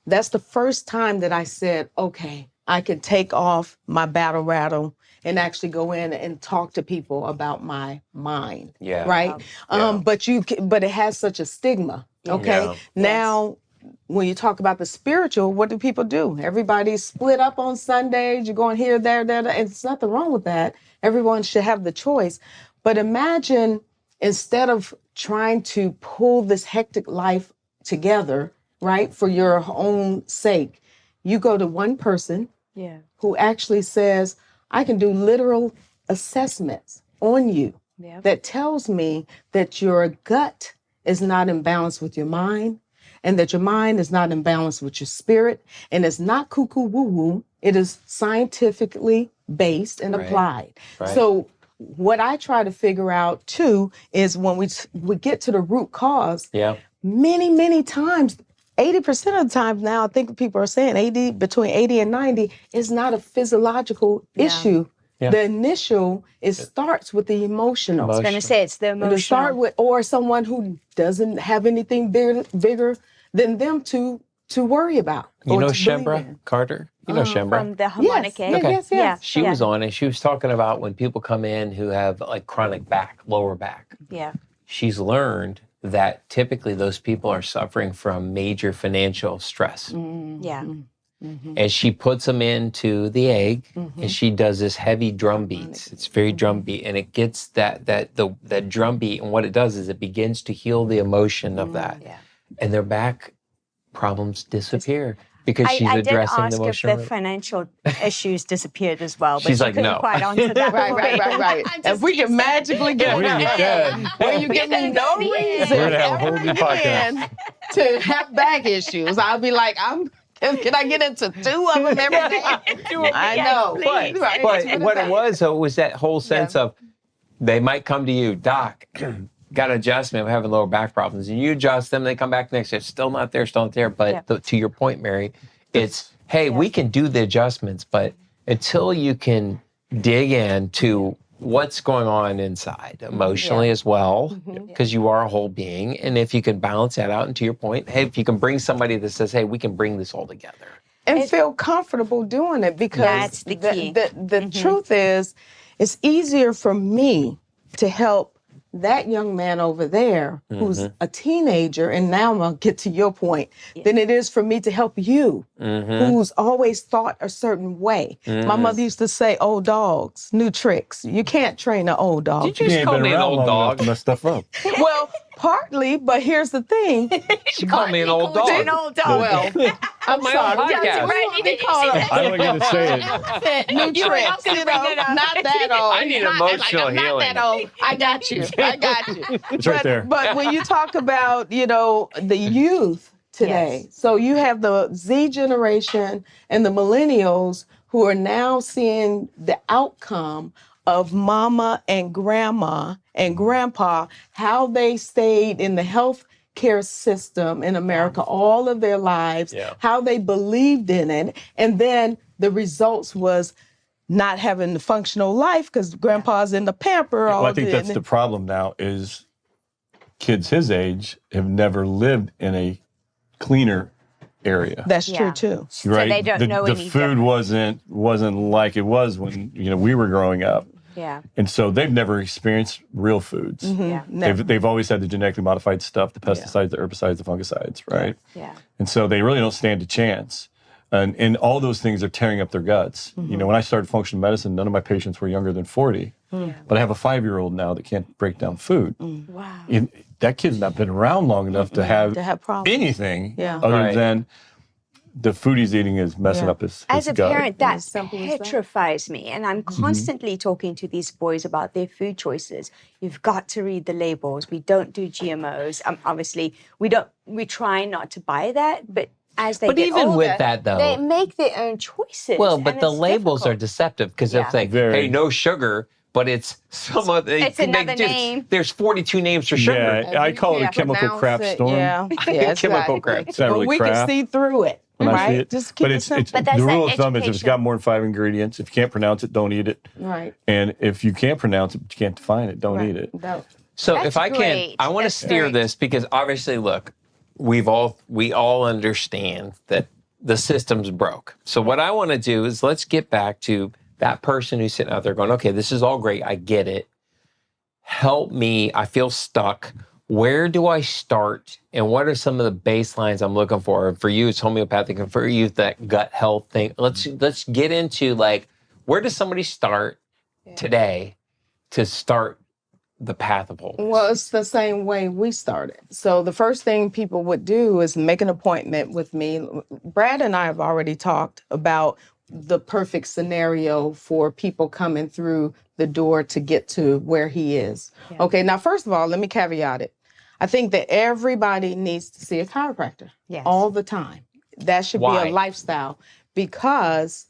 that's the first time that I said, okay, I can take off my battle rattle and actually go in and talk to people about my mind. Yeah. Right. But it has such a stigma. Okay. Yeah. Now, when you talk about the spiritual, what do people do? Everybody's split up on Sundays. You're going here, there. And there's nothing wrong with that. Everyone should have the choice. But imagine instead of trying to pull this hectic life together, right, for your own sake, you go to one person who actually says, I can do literal assessments on you that tells me that your gut is not in balance with your mind and that your mind is not in balance with your spirit and it's not cuckoo woo-woo. It is scientifically based and applied. Right. So what I try to figure out too is when we get to the root cause, many, many times, 80% of the time now, I think people are saying between 80 and 90 is not a physiological issue. Yeah. The initial, it starts with the emotional. I was going to say it's the To emotional. start with, or someone who doesn't have anything bigger than them to worry about. You or know to believe Shembra in. Carter? You know Shembra? From the harmonic. Yes, Okay. yes. Yeah. She was on and she was talking about when people come in who have like chronic lower back. Yeah. She's learned that typically those people are suffering from major financial stress. Yeah. And she puts them into the egg and she does this heavy drum beats. It's very drum beat and it gets that drum beat, and what it does is it begins to heal the emotion of that. And their back problems disappear because she's I did addressing the ask if emotional. the financial issues disappeared as well, but She's she like, couldn't no. quite answer that. Right. If we can magically get We it can. where you give me no reason We're gonna have a whole new ever again to have back issues, I'll be like, can I get into 2 of them every day? I know. But what it was, though, was that whole sense of they might come to you, Doc, got an adjustment, we're having lower back problems. And you adjust them, they come back next year, still not there. But to your point, Mary, it's, hey, we can do the adjustments, but until you can dig into what's going on inside emotionally as well, because you are a whole being. And if you can balance that out, and to your point, hey, if you can bring somebody that says, hey, we can bring this all together. And feel comfortable doing it, because That's the key. The truth is, it's easier for me to help that young man over there who's a teenager, and now I'm going to get to your point, than it is for me to help you, who's always thought a certain way. My mother used to say, old dogs, new tricks. You can't train an old dog. Did you just call me an old dog? To mess stuff up. Well, partly, but here's the thing. She called me an old dog. An old dog. Well, I'm my sorry. own We podcast. call them I don't get to say it. new tricks, gonna bring it up. not that old. I need Not- emotional I'm healing. Not that old. I got you. It's right there. But when you talk about, the youth today, so you have the Z generation and the millennials who are now seeing the outcome of mama and grandma and grandpa, how they stayed in the health care system in America all of their lives, how they believed in it. And then the results was not having the functional life because grandpa's in the pamper all Well, I think day. that's the problem now is kids his age have never lived in a cleaner area. That's true too. So they don't know the any food different. wasn't like it was when we were growing up. Yeah. And so they've never experienced real foods. Yeah. They've always had the genetically modified stuff, the pesticides, the herbicides, the fungicides, right? Yeah. And so they really don't stand a chance. And all those things are tearing up their guts. When I started functional medicine, none of my patients were younger than 40. But I have a 5-year-old now that can't break down food. Wow. That kid's not been around long enough to have problems. anything Yeah. other than the food he's eating is messing up his As a gut. parent, that As simple as that. petrifies me. And I'm constantly talking to these boys about their food choices. You've got to read the labels. We don't do GMOs. Obviously, we try not to buy that, but as they But get even older, with that, though, they make their own choices. well, and but the it's labels are difficult. deceptive because Yeah. it's like, Very. hey, no sugar, but it's some other. It's another name. There's 42 names for sugar. Yeah, I call it a can't chemical pronounce crap it. storm. Yeah, Chemical crap. It's not But really we crap. can see through it, when I see right? it. Just keep But it it's simple. But that's the that rule of thumb is if it's education. got more than 5 ingredients, if you can't pronounce it, don't eat it. Right. And if you can't pronounce it, but you can't define it, don't eat it. So That's if I can, great. I want to That's steer great. this because obviously, look, we all understand that the system's broke. So what I want to do is let's get back to that person who's sitting out there going, okay, this is all great. I get it. Help me. I feel stuck. Where do I start? And what are some of the baselines I'm looking for? For you, it's homeopathic, and for you, it's that gut health thing. Let's get into like, where does somebody start today to start the path of wholeness? Well, it's the same way we started. So the first thing people would do is make an appointment with me. Brad and I have already talked about the perfect scenario for people coming through the door to get to where he is. Yeah. Okay, now, first of all, let me caveat it. I think that everybody needs to see a chiropractor all the time. That should be a lifestyle because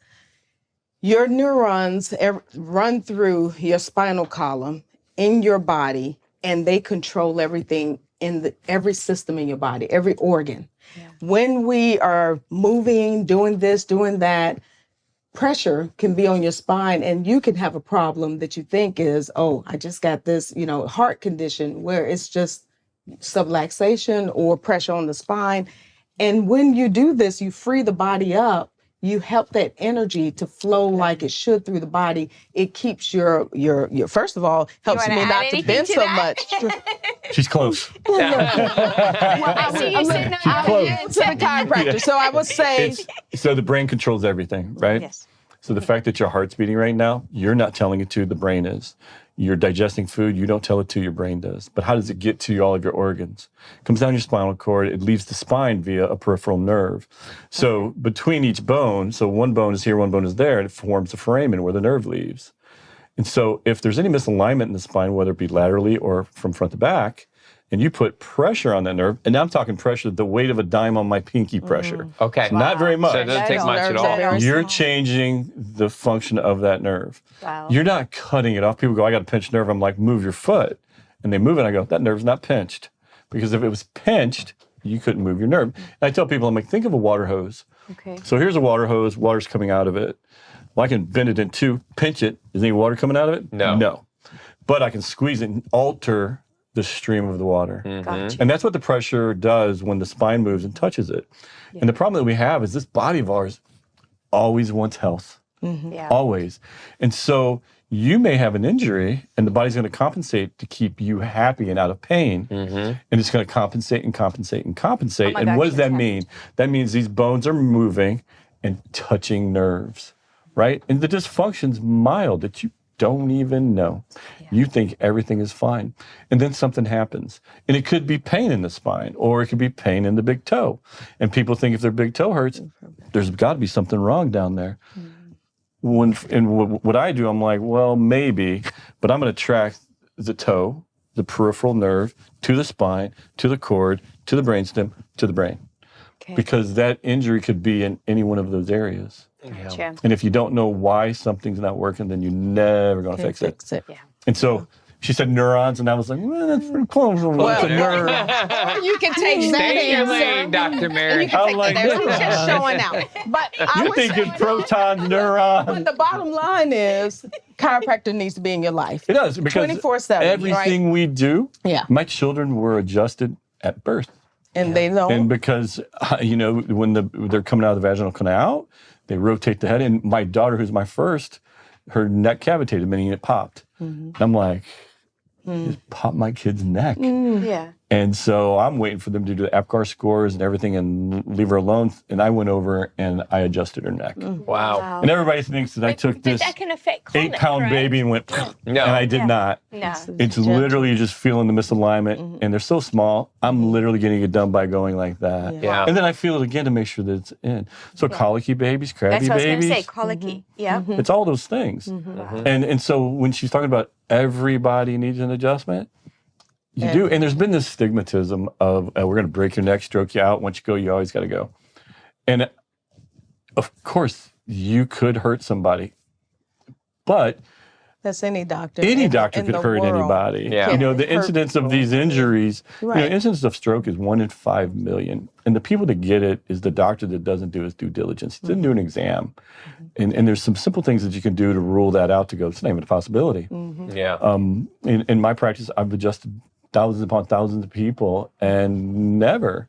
your neurons run through your spinal column in your body, and they control everything in every system in your body, every organ. Yeah. When we are moving, doing this, doing that, pressure can be on your spine, and you can have a problem that you think is, oh, I just got this, heart condition, where it's just subluxation or pressure on the spine. And when you do this, you free the body up. You help that energy to flow like it should through the body. It keeps your first of all, helps me not to bend so much. She's close. I see you sitting To the chiropractor. So I would say, So the brain controls everything, right? Yes. So the fact that your heart's beating right now, you're not telling it to, the brain is. You're digesting food, you don't tell it to, your brain does. But how does it get to all of your organs? It comes down your spinal cord, it leaves the spine via a peripheral nerve. So between each bone, so one bone is here, one bone is there, and it forms the foramen where the nerve leaves. And so if there's any misalignment in the spine, whether it be laterally or from front to back, and you put pressure on that nerve, and now I'm talking pressure, the weight of a dime on my pinky pressure. Okay. So not very much. So it doesn't take much at all. You're changing the function of that nerve. Wow. You're not cutting it off. People go, I got a pinched nerve. I'm like, move your foot. And they move it. I go, that nerve's not pinched. Because if it was pinched, you couldn't move your nerve. And I tell people, I'm like, think of a water hose. Okay. So here's a water hose. Water's coming out of it. Well, I can bend it in two, pinch it. Is any water coming out of it? No. No. But I can squeeze it and alter the stream of the water. Gotcha. And that's what the pressure does when the spine moves and touches it. Yeah. And the problem that we have is this body of ours always wants health. Yeah. Always. And so you may have an injury and the body's going to compensate to keep you happy and out of pain. And it's going to compensate and compensate and compensate. Oh my and gosh, what does that yes, mean? That means these bones are moving and touching nerves, right? And the dysfunction's mild that you don't even know. You think everything is fine. And then something happens. And it could be pain in the spine, or it could be pain in the big toe. And people think if their big toe hurts, there's got to be something wrong down there. What I do, I'm like, well, maybe, but I'm going to track the toe, the peripheral nerve, to the spine, to the cord, to the brainstem, to the brain. Okay. Because that injury could be in any one of those areas. Gotcha. And if you don't know why something's not working, then you're never going to fix it. Yeah. And so she said neurons, and I was like, well, that's pretty close. Well, It's a neuron. Or you can take that Stay in your answer. lane, Dr. Mary. You can take like that answer. She's just neurons. showing out. But I You're was thinking showing out. protons, But neurons. the bottom line is chiropractor needs to be in your life. It does, because 24/7, everything we do, Yeah. my children were adjusted at birth. And they know. And because, when they're coming out of the vaginal canal, they rotate the head. And my daughter, who's my first, her neck cavitated, meaning it popped. And I'm like, just pop my kid's neck. Yeah. And so I'm waiting for them to do the APGAR scores and everything and leave her alone. And I went over and I adjusted her neck. Wow. And everybody thinks that I took this that can affect chronic, 8-pound right? baby and went, No. and I did not. No. It's literally just feeling the misalignment, and they're so small. I'm literally getting it done by going like that. Yeah. And then I feel it again to make sure that it's in. So colicky babies, crabby That's what I was going babies, to say, colicky. Yeah. it's all those things. And so when she's talking about everybody needs an adjustment, you do. And there's been this stigmatism of we're going to break your neck, stroke you out. Once you go, you always got to go. And of course, you could hurt somebody, but That's any doctor. any doctor in could the hurt world. anybody. Yeah. The Hurt incidence of these injuries, Right. incidence of stroke is 1 in 5 million. And the people that get it is the doctor that doesn't do his due diligence. He didn't do an exam. And there's some simple things that you can do to rule that out, to go, it's not even a possibility. Yeah. In my practice, I've adjusted thousands upon thousands of people, and never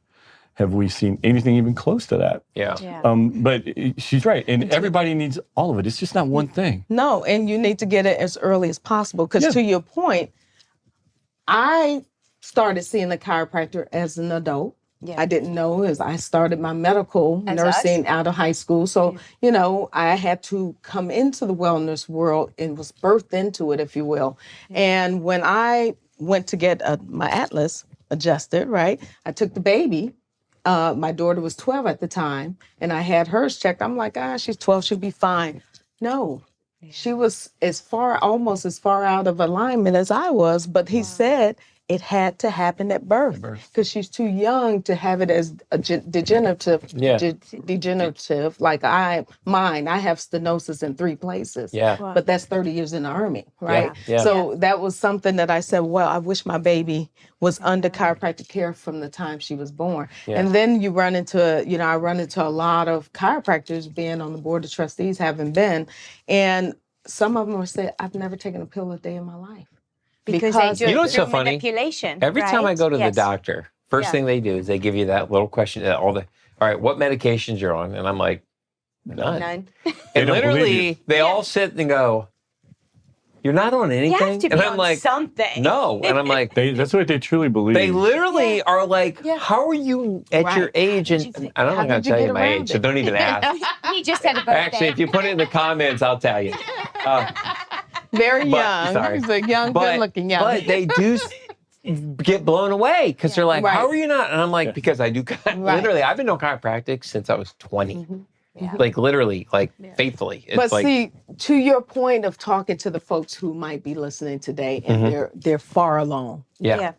have we seen anything even close to that. Yeah. But she's right. And everybody needs all of it. It's just not one thing. No, and you need to get it as early as possible. Because to your point, I started seeing the chiropractor as an adult. Yeah. I didn't know as I started my medical As nursing us. out of high school. So, I had to come into the wellness world and was birthed into it, if you will. And when I went to get my atlas adjusted, right, I took the baby. My daughter was 12 at the time, and I had hers checked. I'm like, she's 12, she'll be fine. No, she was almost as far out of alignment as I was, but he said it had to happen at birth because she's too young to have it as a degenerative, degenerative like mine. I have stenosis in 3 places, but that's 30 years in the Army, right? Yeah. So that was something that I said, well, I wish my baby was under chiropractic care from the time she was born. And then you run into, I run into a lot of chiropractors being on the board of trustees, having been, and some of them will say, I've never taken a pill a day in my life. Because they do You know it what's so through funny? manipulation. Every time I right? go to the Yes. doctor, first thing they do is they give you that little question, all right, what medications you're on? And I'm like, none. None. They And don't believe literally, they all sit and go, you're not on anything? You have to be and I'm on like, something. no. And I'm like, That's what they truly believe. they literally are like, how are you at your age? And I'm not going to tell you my age, so don't even ask. He just said a birthday. Actually, if you put it in the comments, I'll tell you. Very But- young. sorry. He's a young, good-looking young. But they do get blown away because they're like, Right. how are you not? And I'm like, because I do, literally, I've been doing chiropractic since I was 20. Like literally, like faithfully. It's But like, see, to your point of talking to the folks who might be listening today, and they're far along. yeah.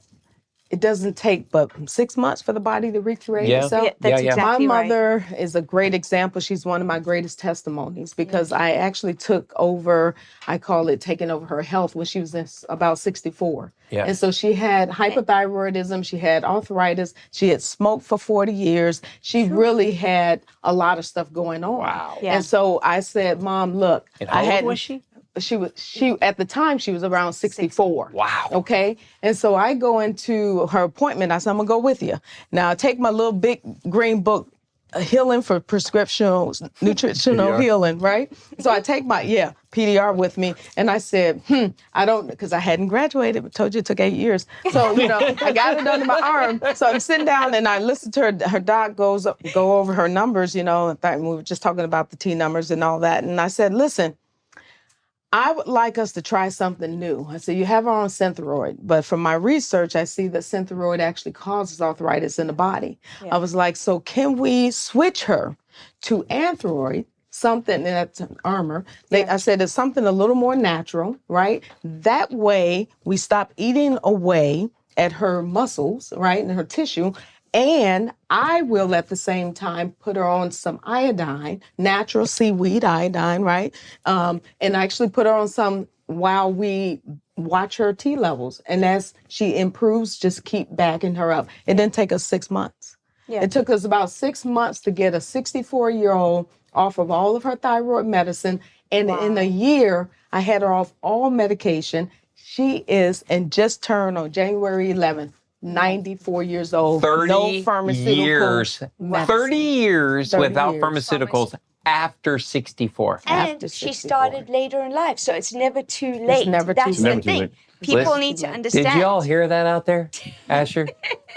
It doesn't take but 6 months for the body to recreate Yeah. itself. Yeah, that's Yeah. exactly My right. mother is a great example. She's one of my greatest testimonies because I actually took over, I call it taking over her health when she was about 64. Yeah. And so she had hypothyroidism, she had arthritis, she had smoked for 40 years. She really had a lot of stuff going on. Wow. Yeah. And so I said, Mom, look, And how old was she? She at the time she was around 64. Wow. Okay. And so I go into her appointment. I said, I'm gonna go with you. Now I take my little big green book, Healing for Prescriptional Nutritional PDR. Healing, right? So I take my PDR with me, and I said, I don't, because I hadn't graduated, but told you it took 8 years. So I got it under my arm. So I'm sitting down and I listened to her doc go over her numbers. In fact, we were just talking about the T numbers and all that, and I said, listen, I would like us to try something new. I said, you have her on Synthroid, but from my research, I see that Synthroid actually causes arthritis in the body. I was like, so can we switch her to Anthroid, something that's armor? I said, it's something a little more natural, right? That way we stop eating away at her muscles, right, and her tissue, And I will at the same time put her on some iodine, natural seaweed iodine, right? And actually put her on some while we watch her T levels. And as she improves, just keep backing her up. It didn't take us 6 months. Yeah. It took us about 6 months to get a 64-year-old off of all of her thyroid medicine. And in a year, I had her off all medication. She is, and just turned on January 11th, 94 years old. 30 no pharmaceutical years. medicine. 30 years 30 without years. pharmaceuticals after 64. And After she 64. started later in life, so it's never too late. never too That's late. the Never too thing. late. People Listen, need to understand. Did you all hear that out there, Asher?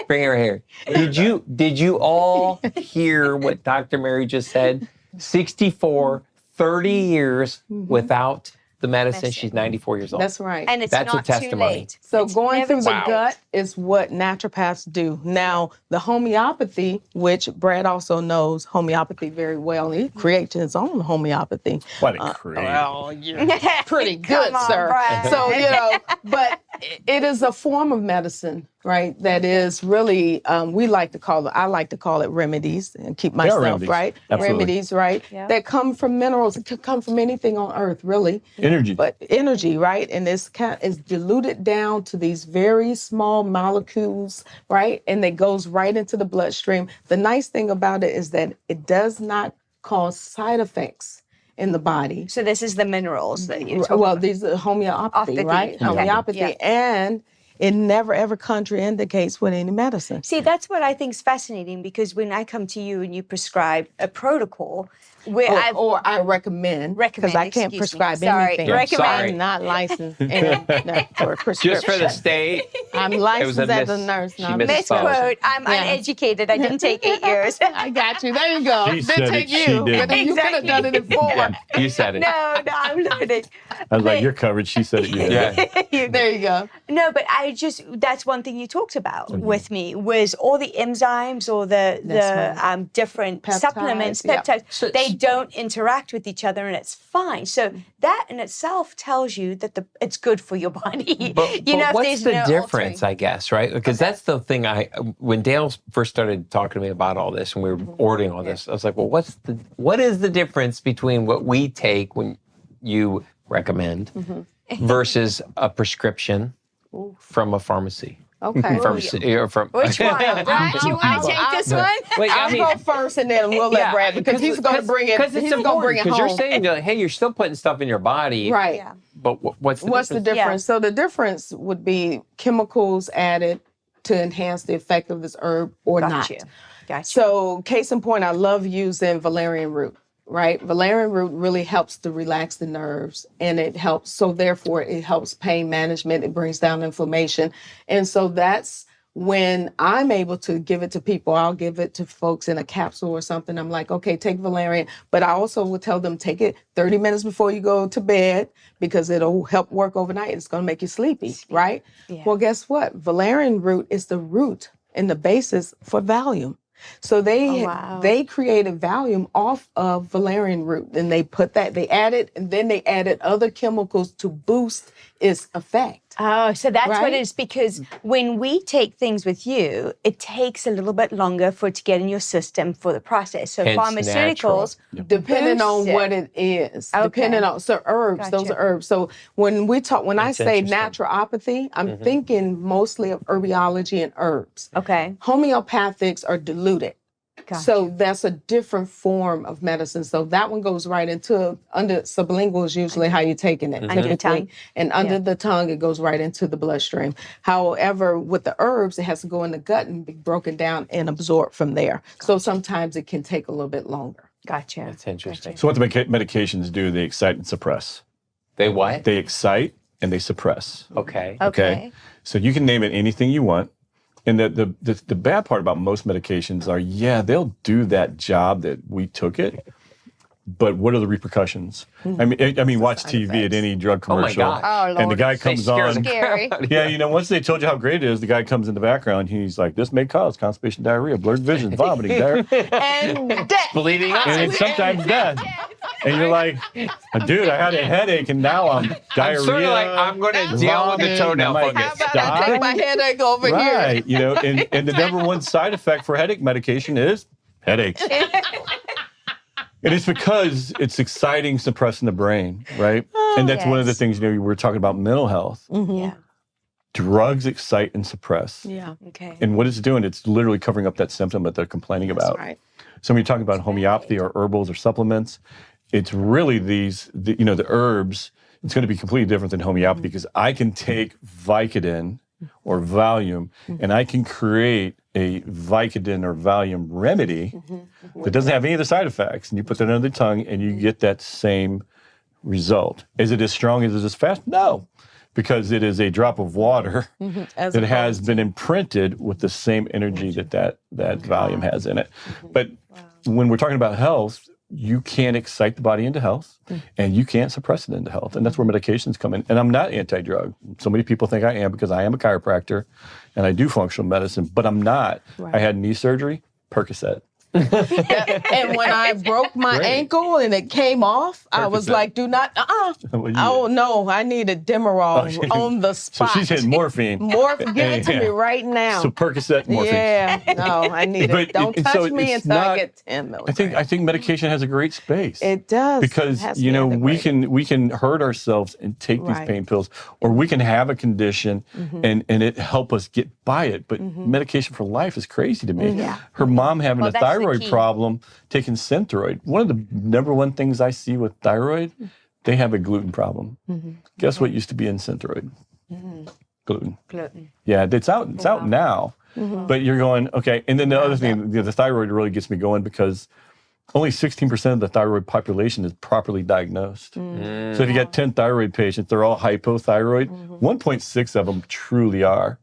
Bring her here. Did you all hear what Dr. Mary just said? 64, 30 years without the medicine. She's 94 years old. That's right. And it's That's a not too testimony. late. So It's going never through the too late. gut is what naturopaths do. Now, the homeopathy, which Brad also knows homeopathy very well, he creates his own homeopathy. What a creative. Well, you're pretty good, Come on, sir. Brad. So, but it is a form of medicine, right? That is really, I like to call it remedies and keep myself, remedies. right? Absolutely. Remedies, right? Yeah. That come from minerals. It could come from anything on earth, really. Energy. But energy, right? And this is diluted down to these very small molecules, right? And it goes right into the bloodstream. The nice thing about it is that it does not cause side effects in the body. So this is the minerals that you talk Well, about. these are homeopathy, Homeopathy. right? Okay. Homeopathy. Yeah. And it never ever contraindicates with any medicine. See, that's what I think is fascinating, because when I come to you and you prescribe a protocol, where Or I recommend, because I can't excuse me. prescribe Sorry, anything. recommend. I'm not licensed for a prescription. Just for the state. I'm It was licensed a as a miss- nurse, she not missed- misquote, I'm Yeah. uneducated. I didn't take 8 years. I got you. There you go. She Didn't said take it, she you. did. But you could have done it in 4. Yeah, you said it. No, I'm learning. I was like, you're covered. She said it. You did. Yeah. There you go. No, but that's one thing you talked about with me, was all the enzymes or the That's different Peptides, supplements, yeah. peptides, they don't interact with each other, and it's fine. So that in itself tells you that it's good for your body. But if what's there's the no difference, altering. I guess, right? Because that's the thing when Dale first started talking to me about all this and we were ordering all this, I was like, well, what is the difference between what we take when you recommend versus a prescription from a pharmacy? Okay. From Which one? Brad, you want to take this one? Wait, I'll go first and then we'll let Brad, because he's going to bring it. Because it's He's going to bring it Because home. you're saying, hey, you're still putting stuff in your body. Right. Yeah. But what's the What's the difference? difference? So the difference would be chemicals added to enhance the effect of this herb or not. Gotcha. So case in point, I love using valerian root, right? Valerian root really helps to relax the nerves, and it helps. So therefore, it helps pain management. It brings down inflammation. And so that's when I'm able to give it to people. I'll give it to folks in a capsule or something. I'm like, okay, take valerian. But I also will tell them, take it 30 minutes before you go to bed, because it'll help work overnight. It's going to make you sleepy, right? Yeah. Well, guess what? Valerian root is the root and the basis for Valium. So they created Valium off of valerian root, and they added other chemicals to boost its effect. Oh, so that's what Right? it is, because when we take things with you, it takes a little bit longer for it to get in your system for the process. So Hence pharmaceuticals, Depending on boost it. what it is. Okay. Depending on herbs, those Gotcha. are herbs. So when I That's say interesting. naturopathy, I'm thinking mostly of herbiology and herbs. Okay. Homeopathics are diluted. Gotcha. So that's a different form of medicine. So that one goes right into, under sublingual is usually how you're taking it. Under the typically. tongue. And under the tongue, it goes right into the bloodstream. However, with the herbs, it has to go in the gut and be broken down and absorbed from there. So sometimes it can take a little bit longer. Gotcha. That's interesting. So what the medications do, they excite and suppress. They what? They excite and they suppress. Okay. Okay. So you can name it anything you want. And the bad part about most medications are, they'll do that job that we took it, but what are the repercussions? I mean, watch TV at any drug Oh my commercial, gosh. Oh, Lord. and the guy They comes scare on. the crap Scary. out of Yeah, you. once they told you how great it is, the guy comes in the background. He's like, this may cause constipation, diarrhea, blurred vision, vomiting, diarrhea, And death. Bleeding and eyes. it's sometimes death. And you're like, dude, I had a headache and now I'm diarrhea. I'm sort of like, I'm going to deal with the toenail fungus. How about I take my headache over here? Right. You know, and the number one side effect for headache medication is headaches. And it's because it's exciting, suppressing the brain, right? And that's one of the things, you know, we were talking about mental health. Yeah. Drugs excite and suppress. Yeah. Okay. And what it's doing, it's literally covering up that symptom that they're complaining about. Right. So when you talk about homeopathy or herbals or supplements, it's really you know, the herbs, it's going to be completely different than homeopathy because I can take Vicodin or Valium and I can create a Vicodin or Valium remedy that doesn't have any of the side effects. And you put that under the tongue and you get that same result. Is it as strong as it is fast? No, because it is a drop of water that has been imprinted with the same energy that Valium has in it. But when we're talking about health, you can't excite the body into health and you can't suppress it into health. And that's where medications come in. And I'm not anti-drug. So many people think I am because I am a chiropractor and I do functional medicine, but I'm not. Right. I had knee surgery, Percocet. And when I broke my ankle and it came off, I was like, do not, oh no, I needed Demerol on the spot. So she's hitting morphine. Give it to me right now. So Percocet, morphine. Yeah, no, I need it. Don't touch me until I get 10 milligrams. I think medication has a great space. It does. Because, you know, we can hurt ourselves and take these pain pills, or we can have a condition and it help us get by it. But medication for life is crazy to me. Yeah. Her mom having a thyroid problem, taking Synthroid. One of the number one things I see with thyroid, they have a gluten problem. Guess what used to be in Synthroid? Gluten. Yeah, it's out now. But you're going, okay. And then the other thing, the thyroid really gets me going because only 16% of the thyroid population is properly diagnosed. So if you got 10 thyroid patients, they're all hypothyroid. 1.6 of them truly are.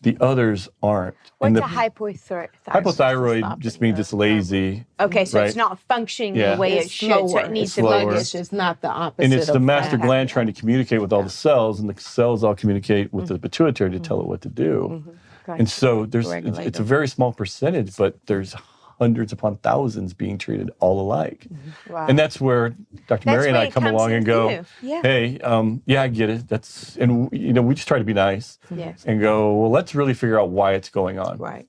The others aren't. What's a hypothyroid? Hypothyroid just means it's lazy. Okay, so it's not functioning the way it should, so it needs to focus. It's not the opposite. And it's the master gland trying to communicate with all the cells, and the cells all communicate with the pituitary to tell it what to do. And so it's a very small percentage, but there's hundreds upon thousands being treated all alike. And that's where Dr. Mary and I come along and go, hey, I get it. And you know, we just try to be nice and go, well, let's really figure out why it's going on. Right.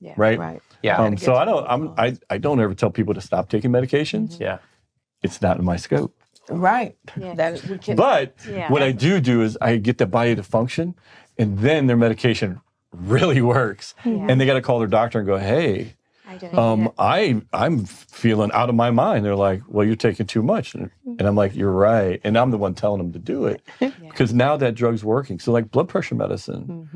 Yeah. So I don't ever tell people to stop taking medications. Yeah. It's not in my scope. Right. But what I do is I get the body to function, and then their medication really works. And they got to call their doctor and go, hey, I'm feeling out of my mind. They're like, well, you're taking too much. And I'm like, you're right. And I'm the one telling them to do it because now that drug's working. So like blood pressure medicine,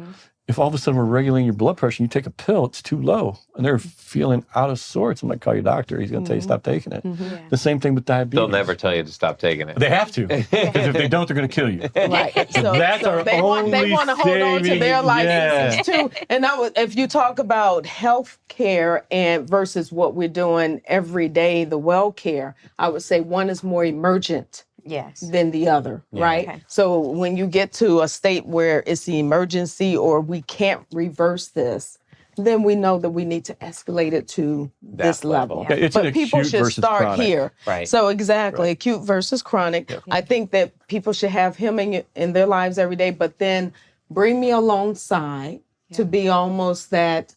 if all of a sudden we're regulating your blood pressure and you take a pill, it's too low and they're feeling out of sorts. I'm like, call your doctor. He's going to tell you stop taking it. The same thing with diabetes. They'll never tell you to stop taking it. They have to, because if they don't, they're going to kill you. Right. So that's our they only want to hold on to their licenses too. And if you talk about health care and versus what we're doing every day, the well care, I would say one is more emergent than the other, right? Okay. So when you get to a state where it's the emergency or we can't reverse this, then we know that we need to escalate it to this level. Yeah, it's but people should start chronic. here. Right. So acute versus chronic. Yeah. I think that people should have him in their lives every day, but then bring me alongside to be almost that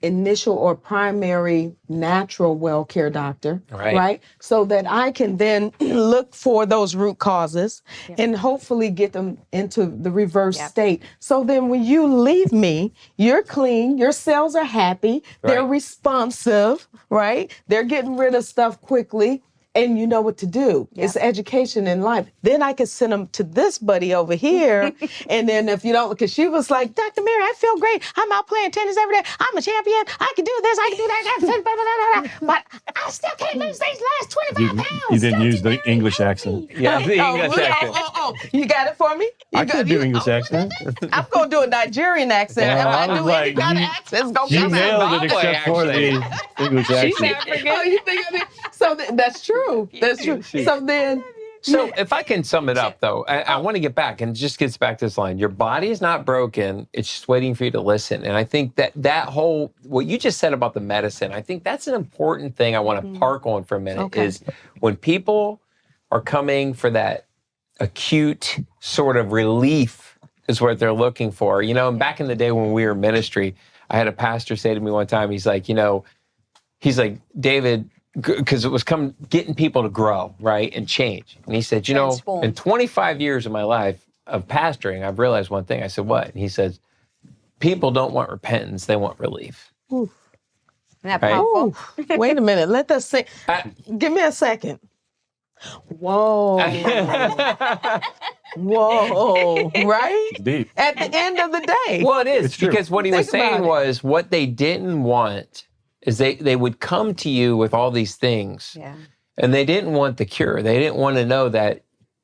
initial or primary natural well care doctor, right? So that I can then look for those root causes and hopefully get them into the reverse state. So then when you leave me, you're clean, your cells are happy, they're responsive, right? They're getting rid of stuff quickly. And you know what to do. It's education in life. Then I could send them to this buddy over here. And then if you don't, because she was like, Dr. Mary, I feel great. I'm out playing tennis every day. I'm a champion. I can do this. I can do that. But I still can't lose these last 25 pounds. You didn't use the English accent. Yeah, the English accent. You got it for me? I could do English accent. I'm going to do a Nigerian accent. If I do any kind of accent, it's going to come out. You nailed it except for the English accent. She's African. Oh, you think I mean? So that's true. That's true. So then... So if I can sum it up, though, I want to get back, and it just gets back to this line. Your body is not broken. It's just waiting for you to listen. And I think that whole, what you just said about the medicine, I think that's an important thing I want to park on for a minute, is when people are coming for that acute sort of relief is what they're looking for. You know, and back in the day when we were in ministry, I had a pastor say to me one time, he's like, David, because it was getting people to grow, right, and change. And he said, Transform. in 25 years of my life of pastoring, I've realized one thing. I said, what? And he says, people don't want repentance, they want relief. Isn't that Right. powerful? Ooh, wait a minute. Let that sink. Give me a second. Whoa. Whoa. Right? It's deep. At the end of the day. Well, it is, It's true. because what he was Think about saying it. was what they didn't want is they would come to you with all these things, Yeah. and they didn't want the cure. They didn't want to know that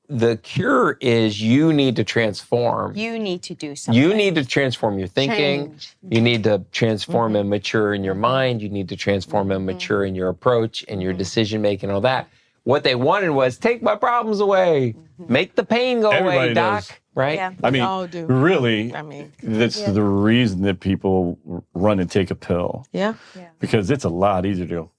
the cure is you need to transform. You need to do something. You need to transform your thinking. Change. You need to transform and mature in your mind. You need to transform and mature in your approach and your decision making, all that. What they wanted was take my problems away, make the pain go Everybody away, Doc. does. Right? Yeah. I mean, all do. really, I mean, that's the reason that people run and take a pill, yeah. because it's a lot easier to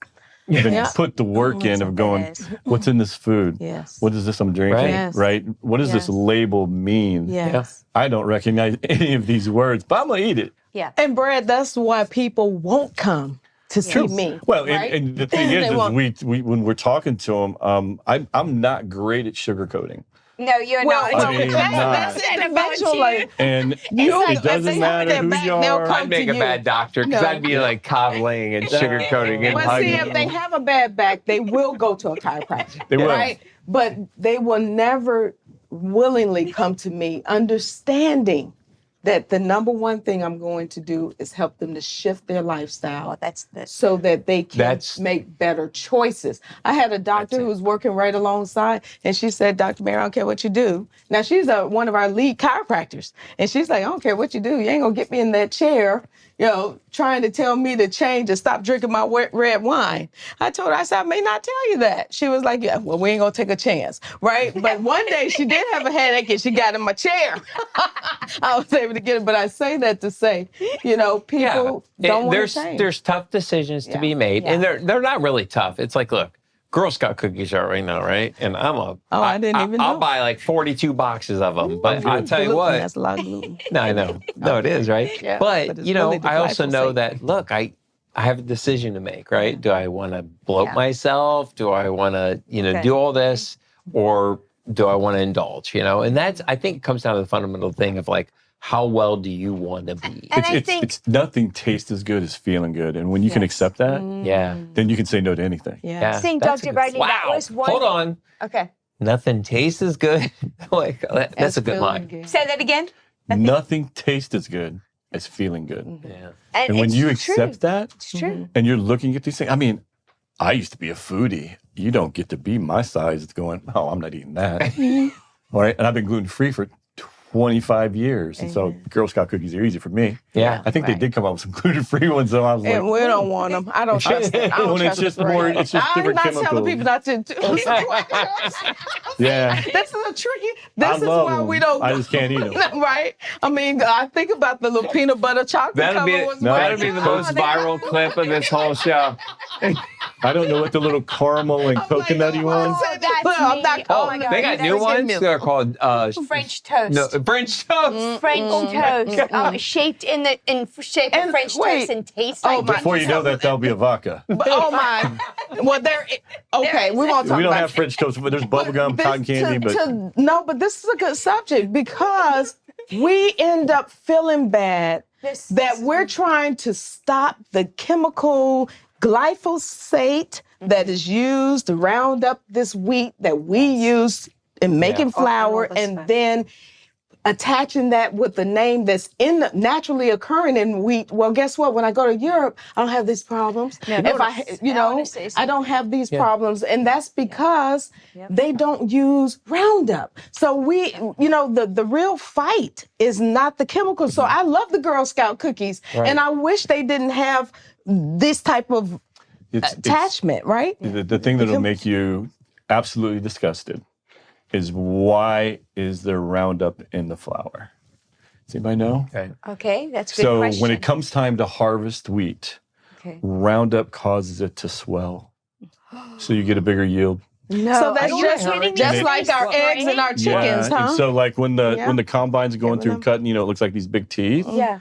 than Yeah. put the work in of going, is. what's in this food? Yes. What is this I'm drinking? Right. Yes. Right? What does this Yes. label mean? Yes. I don't recognize any of these words, but I'm going to eat it. Yeah. And Brad, that's why people won't come to see me. Well, right? and the thing They is won't. we when we're talking to them, I'm not great at sugarcoating. No, you're Well, not. it's I mean, that's not. individual. Like, And like, it if doesn't they have matter their who back, you they'll are. come I'd make to a you. bad doctor because No. I'd be like coddling and sugarcoating and but hugging. see, if they have a bad back, they will go to a chiropractor. They will. Right? But they will never willingly come to me, understanding that the number one thing I'm going to do is help them to shift their lifestyle. Well, that's the So that they can That's- make better choices. I had a doctor who was working right alongside, and she said, Dr. Mary, I don't care what you do. Now, she's one of our lead chiropractors, and she's like, I don't care what you do. You ain't going to get me in that chair, trying to tell me to change and stop drinking my red wine. I told her, I said, I may not tell you that. She was like, yeah, well, we ain't going to take a chance, right? But one day she did have a headache, and she got in my chair. I was able to get it, but I say that to say, people don't want to change. There's tough decisions to be made, and they're not really tough. It's like, look, Girl Scout cookies are right now, right? And I didn't even I'll know. buy like 42 boxes of them, but I'll tell you Gluten, what. That's a lot of gluten. No, I know. No, it is, right? Yeah, but, but it's really the I also know glyphosate. that, look, I have a decision to make, right? Do I want to bloat myself? Do I want to, do all this? Or do I want to indulge, And that's, I think it comes down to the fundamental thing of like, how well do you want to be? And I It's think nothing tastes as good as feeling good. And when you can accept that, Yeah. then you can say no to anything. Yeah. Yeah. think, that's Dr. a good- Bradley, that wow. was one. Hold on. Okay. Nothing tastes as good. Like, that's a good feeling line. good. Say that again. Nothing tastes as good as feeling good. Yeah. And when it's you true. accept that, It's true. and you're looking at these things, I mean, I used to be a foodie. You don't get to be my size going, oh, I'm not eating that. All right. And I've been gluten free for 25 years. And so Girl Scout cookies are easy for me. Yeah. I think they did come up with some gluten free ones, though. I was And like, we don't want them. I don't trust them. I don't Well, it's trust just the more, brand. it's just different I'm not telling chemicals. people not to. Yeah. This is a tricky. I This is love why them. we don't. I just can't eat them. Right? I mean, I think about the little peanut butter chocolate That'll cover be, was No, that'll way be the down. most viral clip of this whole show. I don't know what the little caramel and coconutty ones. that's Look, I'm me. not Oh calling my it. God. They got That new was ones. milk. They're called French toast. no, French toast. French toast, shaped in shape of And French wait. toast and taste Oh, like my- Before you know that, that'll be a vodka. But, oh my. Well, there. Okay, we won't talk We don't about have French toast, but there's bubblegum, this- cotton candy, but no, but this is a good subject because we end up feeling bad that we're trying to stop the chemical glyphosate that is used to round up this wheat that we use in making flour, all this and stuff. then attaching that with the name that's naturally occurring in wheat. Well, guess what? When I go to Europe, I don't have these problems. I don't have these problems, and that's because they don't use Roundup. So we, the real fight is not the chemicals. So I love the Girl Scout cookies, and I wish they didn't have this type of it's attachment, right? the thing that'll make you absolutely disgusted is why is there Roundup in the flour? Does anybody know? Okay. Okay, that's a good So question. when it comes time to harvest wheat, Okay. Roundup causes it to swell. So you get a bigger yield, No, So that's are you just, kidding me? just like our What, eggs and our chickens, And huh? so like when the Yeah. when the combine's going Get through rid of cutting, it looks like these big teeth. Yeah.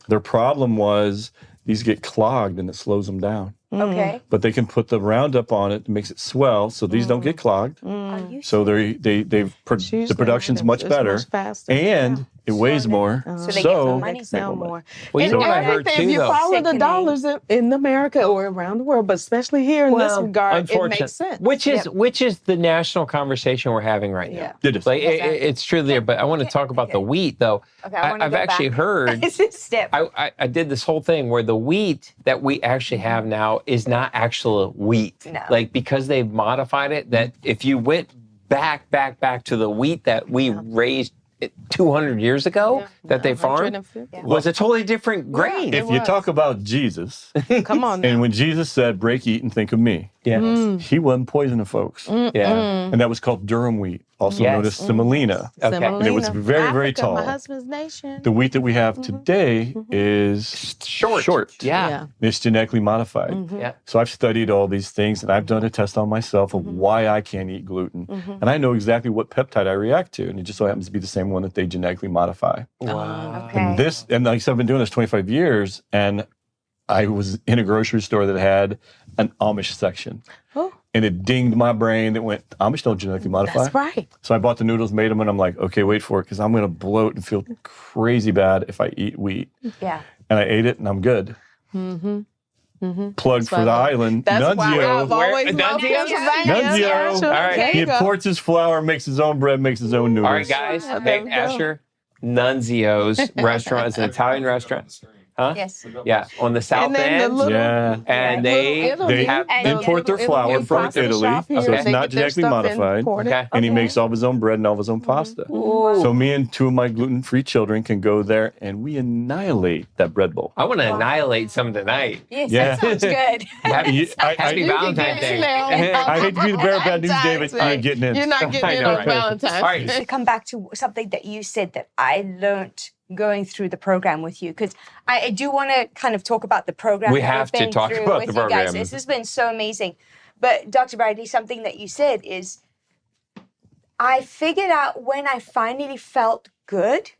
Their problem was these get clogged and it slows them down. Okay. But they can put the Roundup on it, makes it swell, so these don't get clogged. Are you So the production's much better, Much faster. and it weighs more. So they get some money. They sell more. Well, you know what I heard if too, you though? follow the Sickening. dollars in America or around the world, but especially here in this regard, it makes sense. Which is the national conversation we're having right now. It is. Like it's true there, but I want to talk about the wheat though. Okay, I wanna I've go actually back. heard. It's a step. I did this whole thing where the wheat that we actually have now is not actual wheat. No. Like because they've modified it, that if you went back to the wheat that we raised 200 years ago that they farmed, 150. was a totally different grain. If you talk about Jesus, Come on now. and when Jesus said, break, eat, and think of me, he wasn't poisoning folks. Yeah. And that was called Durham wheat, also known as Yes. semolina. Okay. And it was very, very Africa, tall. My husband's nation. The wheat that we have today is short. Yeah. It's genetically modified. Yeah. So I've studied all these things, and I've done a test on myself of why I can't eat gluten. And I know exactly what peptide I react to, and it just so happens to be the same one that they genetically modify. Wow. Okay. And like I said, I've been doing this 25 years, and I was in a grocery store that had an Amish section. Oh. And it dinged my brain that went, Amish don't genetically modify. That's right. So I bought the noodles, made them, and I'm like, okay, wait for it, because I'm going to bloat and feel crazy bad if I eat wheat. Yeah. And I ate it, and I'm good. Plug for the island, That's why I've Nunzio. always Where- loved Nunzio? Pennsylvania. Nunzio. Yeah, sure. All right. There He you go. imports his flour, makes his own bread, makes his own noodles. All right, guys. There Okay, we go. Asher, Nunzio's restaurant is an Italian restaurant. Huh? Yes. Yeah, on the south And then the end. little, Yeah. And little they Italy. have And import their flour from pasta Italy, shop here, so it's they not get their genetically stuff modified. imported. Okay. And he makes all of his own bread and all of his own pasta. So me and two of my gluten-free children can go there, and we annihilate that bread bowl. I want to annihilate some tonight. Yes, Yeah. that sounds good. Happy, I- happy You can Valentine's get Day. email. I hate to be the bearer of bad news, David. You ain't getting in. You're not I getting in know, on right? Valentine's. All right. To come back to something that you said that I learned going through the program with you, because I do want to kind of talk about the program. We that have we've to been talk through about with the you guys. program. This has been so amazing. But Dr. Bradley, something that you said is, I figured out when I finally felt good,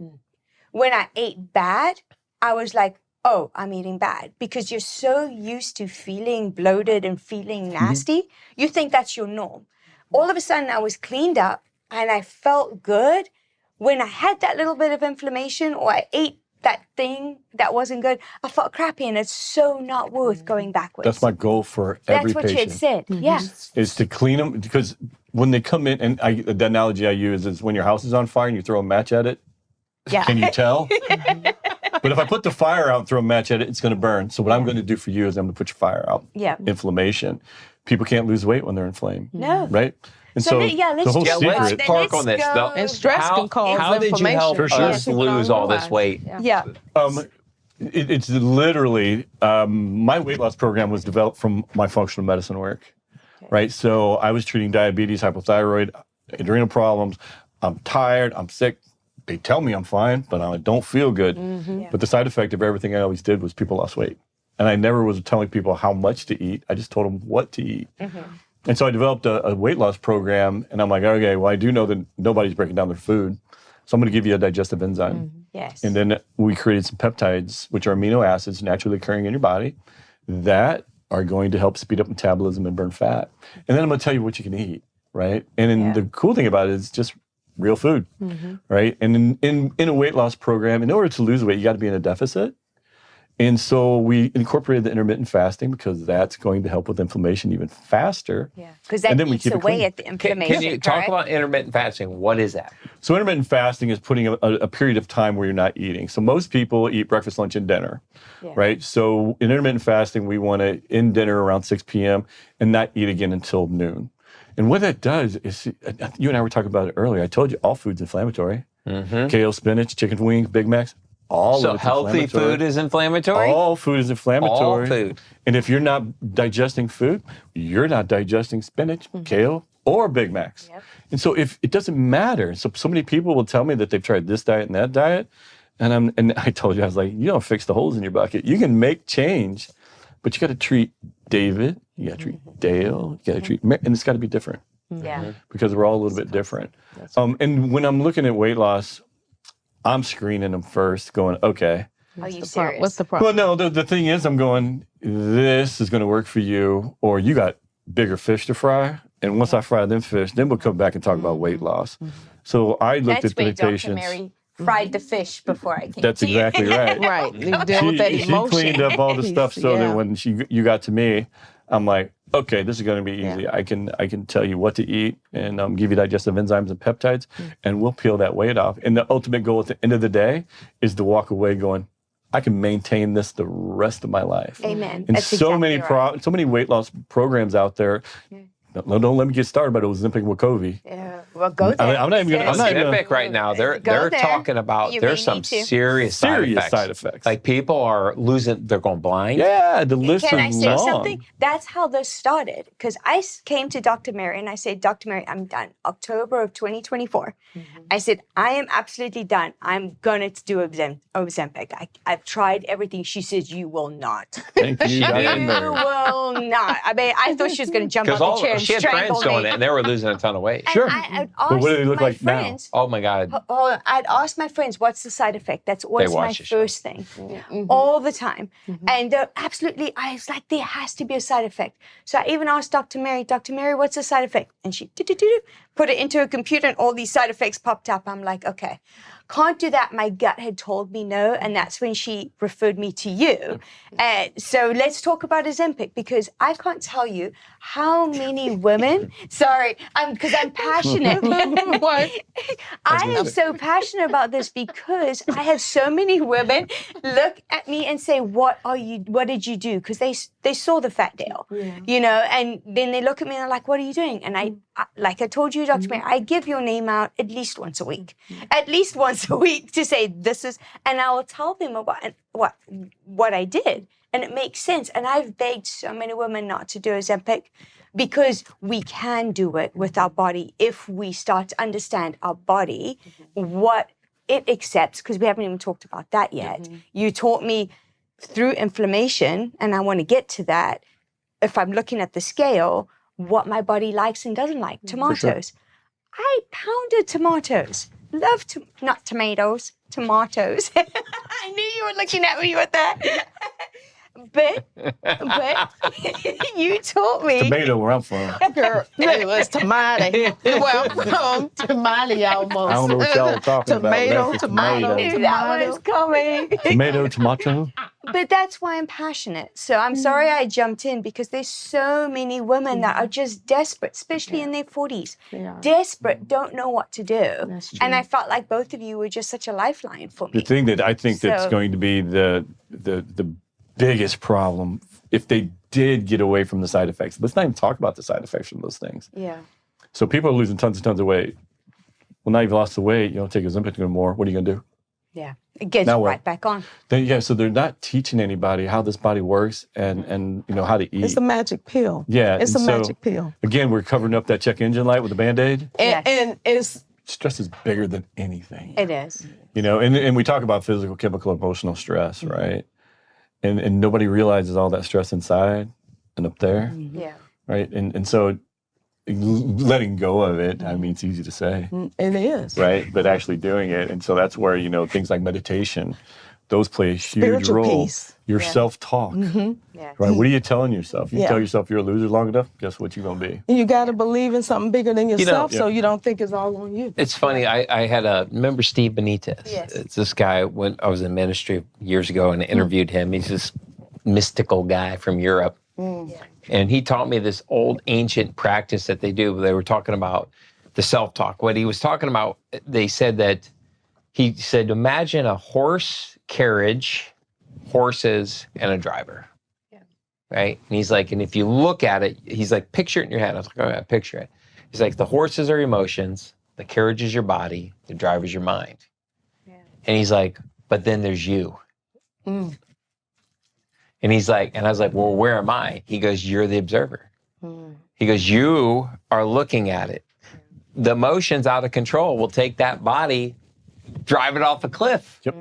when I ate bad, I was like, oh, I'm eating bad. Because you're so used to feeling bloated and feeling nasty, you think that's your norm. All of a sudden, I was cleaned up and I felt good. When I had that little bit of inflammation or I ate that thing that wasn't good, I felt crappy, and it's so not worth going backwards. That's my goal for every That's what you had patient, said. Yeah. is to clean them, because when they come in, and the analogy I use is when your house is on fire and you throw a match at it, Yeah. can you tell? But if I put the fire out and throw a match at it, it's going to burn. So what I'm going to do for you is I'm going to put your fire out. Yeah. Inflammation. People can't lose weight when they're inflamed. No. Right? And So, yeah, let's the whole Yeah, let's secret, park on Let's this. go. Though. And stress can cause How did you help inflammation. us For sure. lose all this weight? Yeah. it's literally, my weight loss program was developed from my functional medicine work, right? So I was treating diabetes, hypothyroid, adrenal problems. I'm tired, I'm sick. They tell me I'm fine, but I don't feel good. But the side effect of everything I always did was people lost weight. And I never was telling people how much to eat. I just told them what to eat. And so I developed a weight loss program, and I'm like, okay, well, I do know that nobody's breaking down their food. So I'm going to give you a digestive enzyme. Yes. And then we created some peptides, which are amino acids naturally occurring in your body that are going to help speed up metabolism and burn fat. And then I'm going to tell you what you can eat, right? And then the cool thing about it is just real food, right? And in a weight loss program, in order to lose weight, you got to be in a deficit. And so we incorporated the intermittent fasting because that's going to help with inflammation even faster. Yeah. Because that And then we eats keep it away clean. at the inflammation. Can you talk correct? about intermittent fasting? What is that? So intermittent fasting is putting a period of time where you're not eating. So most people eat breakfast, lunch, and dinner, right? So in intermittent fasting, we want to end dinner around 6 p.m. and not eat again until noon. And what that does is, you and I were talking about it earlier. I told you all food's inflammatory. Kale, spinach, chicken wings, Big Macs, all So of it's healthy inflammatory. food is inflammatory? All food is inflammatory. All food. And if you're not digesting food, you're not digesting spinach, kale, or Big Macs. And so if it doesn't matter. So many people will tell me that they've tried this diet and that diet. And I told you, I was like, you don't fix the holes in your bucket. You can make change, but you got to treat David, you got to treat Dale, you got to treat Mary, and it's got to be different. Yeah. because we're all a little bit different. And when I'm looking at weight loss, I'm screening them first, going, okay. Are you serious? What's the problem? Well, no, the thing is, I'm going, this is going to work for you, or you got bigger fish to fry. And once I fry them fish, then we'll come back and talk about weight loss. So I looked That's at the where Dr. patients. Mary fried the fish before I came That's to you. exactly right. Right. You deal with that She emotion. cleaned up all the stuff so Yeah. that when you got to me, I'm like, okay, this is going to be easy. I can tell you what to eat and give you digestive enzymes and peptides, and we'll peel that weight off. And the ultimate goal at the end of the day is to walk away going, I can maintain this the rest of my life. Amen. And That's so exactly many right. so many weight loss programs out there. Don't let me get started about Ozempic and Wegovy. Yeah. Well, go there. I'm not even gonna- I'm not even- Ozempic right now, they're Go there. talking about You may there's some need to. serious side effects. Like people are losing, they're going blind. Yeah, the list Can is I say long. something? That's how this started. Because I came to Dr. Mary and I said, Dr. Mary, I'm done. October of 2024. I said, I am absolutely done. I'm going to do Ozempic. I've tried everything. She says, you will not. Thank you. got that You nerve. will not. I mean, I thought she was going to jump Because off the chair and she had strangle friends doing me. it and they were losing a ton of weight. And Sure. I'd But what do they asked look my like now? friends, Oh my God. Hold on. I'd ask my friends, what's the side effect? That's always my watch the show. first thing, all the time. And they're absolutely, I was like, there has to be a side effect. So I even asked Dr. Mary, what's the side effect? And she put it into a computer and all these side effects popped up. I'm like, okay, can't do that. My gut had told me no. And that's when she referred me to you. So let's talk about Ozempic, because I can't tell you how many women, sorry, because I'm passionate. I am so passionate about this because I have so many women look at me and say, what did you do? Because they saw the fat Dale, and then they look at me and they're like, what are you doing? And I like I told you, Dr. Mary, I give your name out at least once a week, to say this is, and I will tell them about what I did. And it makes sense. And I've begged so many women not to do Ozempic because we can do it with our body if we start to understand our body, what it accepts, because we haven't even talked about that yet. You taught me through inflammation, and I want to get to that. If I'm looking at the scale, what my body likes and doesn't like. Tomatoes. I pounded tomatoes. Love not tomatoes, tomatoes. I knew you were looking at me with that. But you taught me. Tomato where I'm from. Girl, it was tomato. Welcome, tomato almost. I don't know what y'all are talking Tomato, about. tomato. Knew that was coming. Tomato. But that's why I'm passionate. So I'm sorry I jumped in, because there's so many women that are just desperate, especially in their 40s. Desperate, don't know what to do. And I felt like both of you were just such a lifeline for me. The thing that I think that's So- going to be the biggest problem, if they did get away from the side effects, let's not even talk about the side effects from those things. Yeah. So people are losing tons and tons of weight. Well, now you've lost the weight, you don't take Ozempic anymore. What are you going to do? Yeah. It gets Now what? right back on. So they're not teaching anybody how this body works and how to eat. It's a magic pill. Yeah, It's a and so- magic pill. Again, we're covering up that check engine light with a Band-Aid. And it's Stress is bigger than anything. It is. And we talk about physical, chemical, emotional stress, right? And nobody realizes all that stress inside and up there, Yeah. right? And so letting go of it, I mean, it's easy to say, it is. right? But actually doing it. And so that's where, things like meditation, those play a huge Spiritual role. peace. Your self-talk, Yeah. right? What are you telling yourself? You Yeah. tell yourself you're a loser long enough, guess what you're going to be? You got to believe in something bigger than yourself, so Yeah. you don't think it's all on you. It's funny. I had remember Steve Benitez? Yes. It's this guy when I was in ministry years ago and I interviewed him. He's this mystical guy from Europe. And he taught me this old ancient practice that they do. They were talking about the self-talk. What he was talking about, he said, imagine a horse carriage, horses, and a driver. Right? And he's like, and if you look at it, he's like, picture it in your head. I was like, oh yeah, picture it. He's like, the horses are emotions, the carriage is your body, the driver's your mind. And he's like, but then there's you. And he's like, and I was like, well, where am I? He goes, you're the observer. He goes, you are looking at it. The emotions out of control will take that body drive it off a cliff. Yep.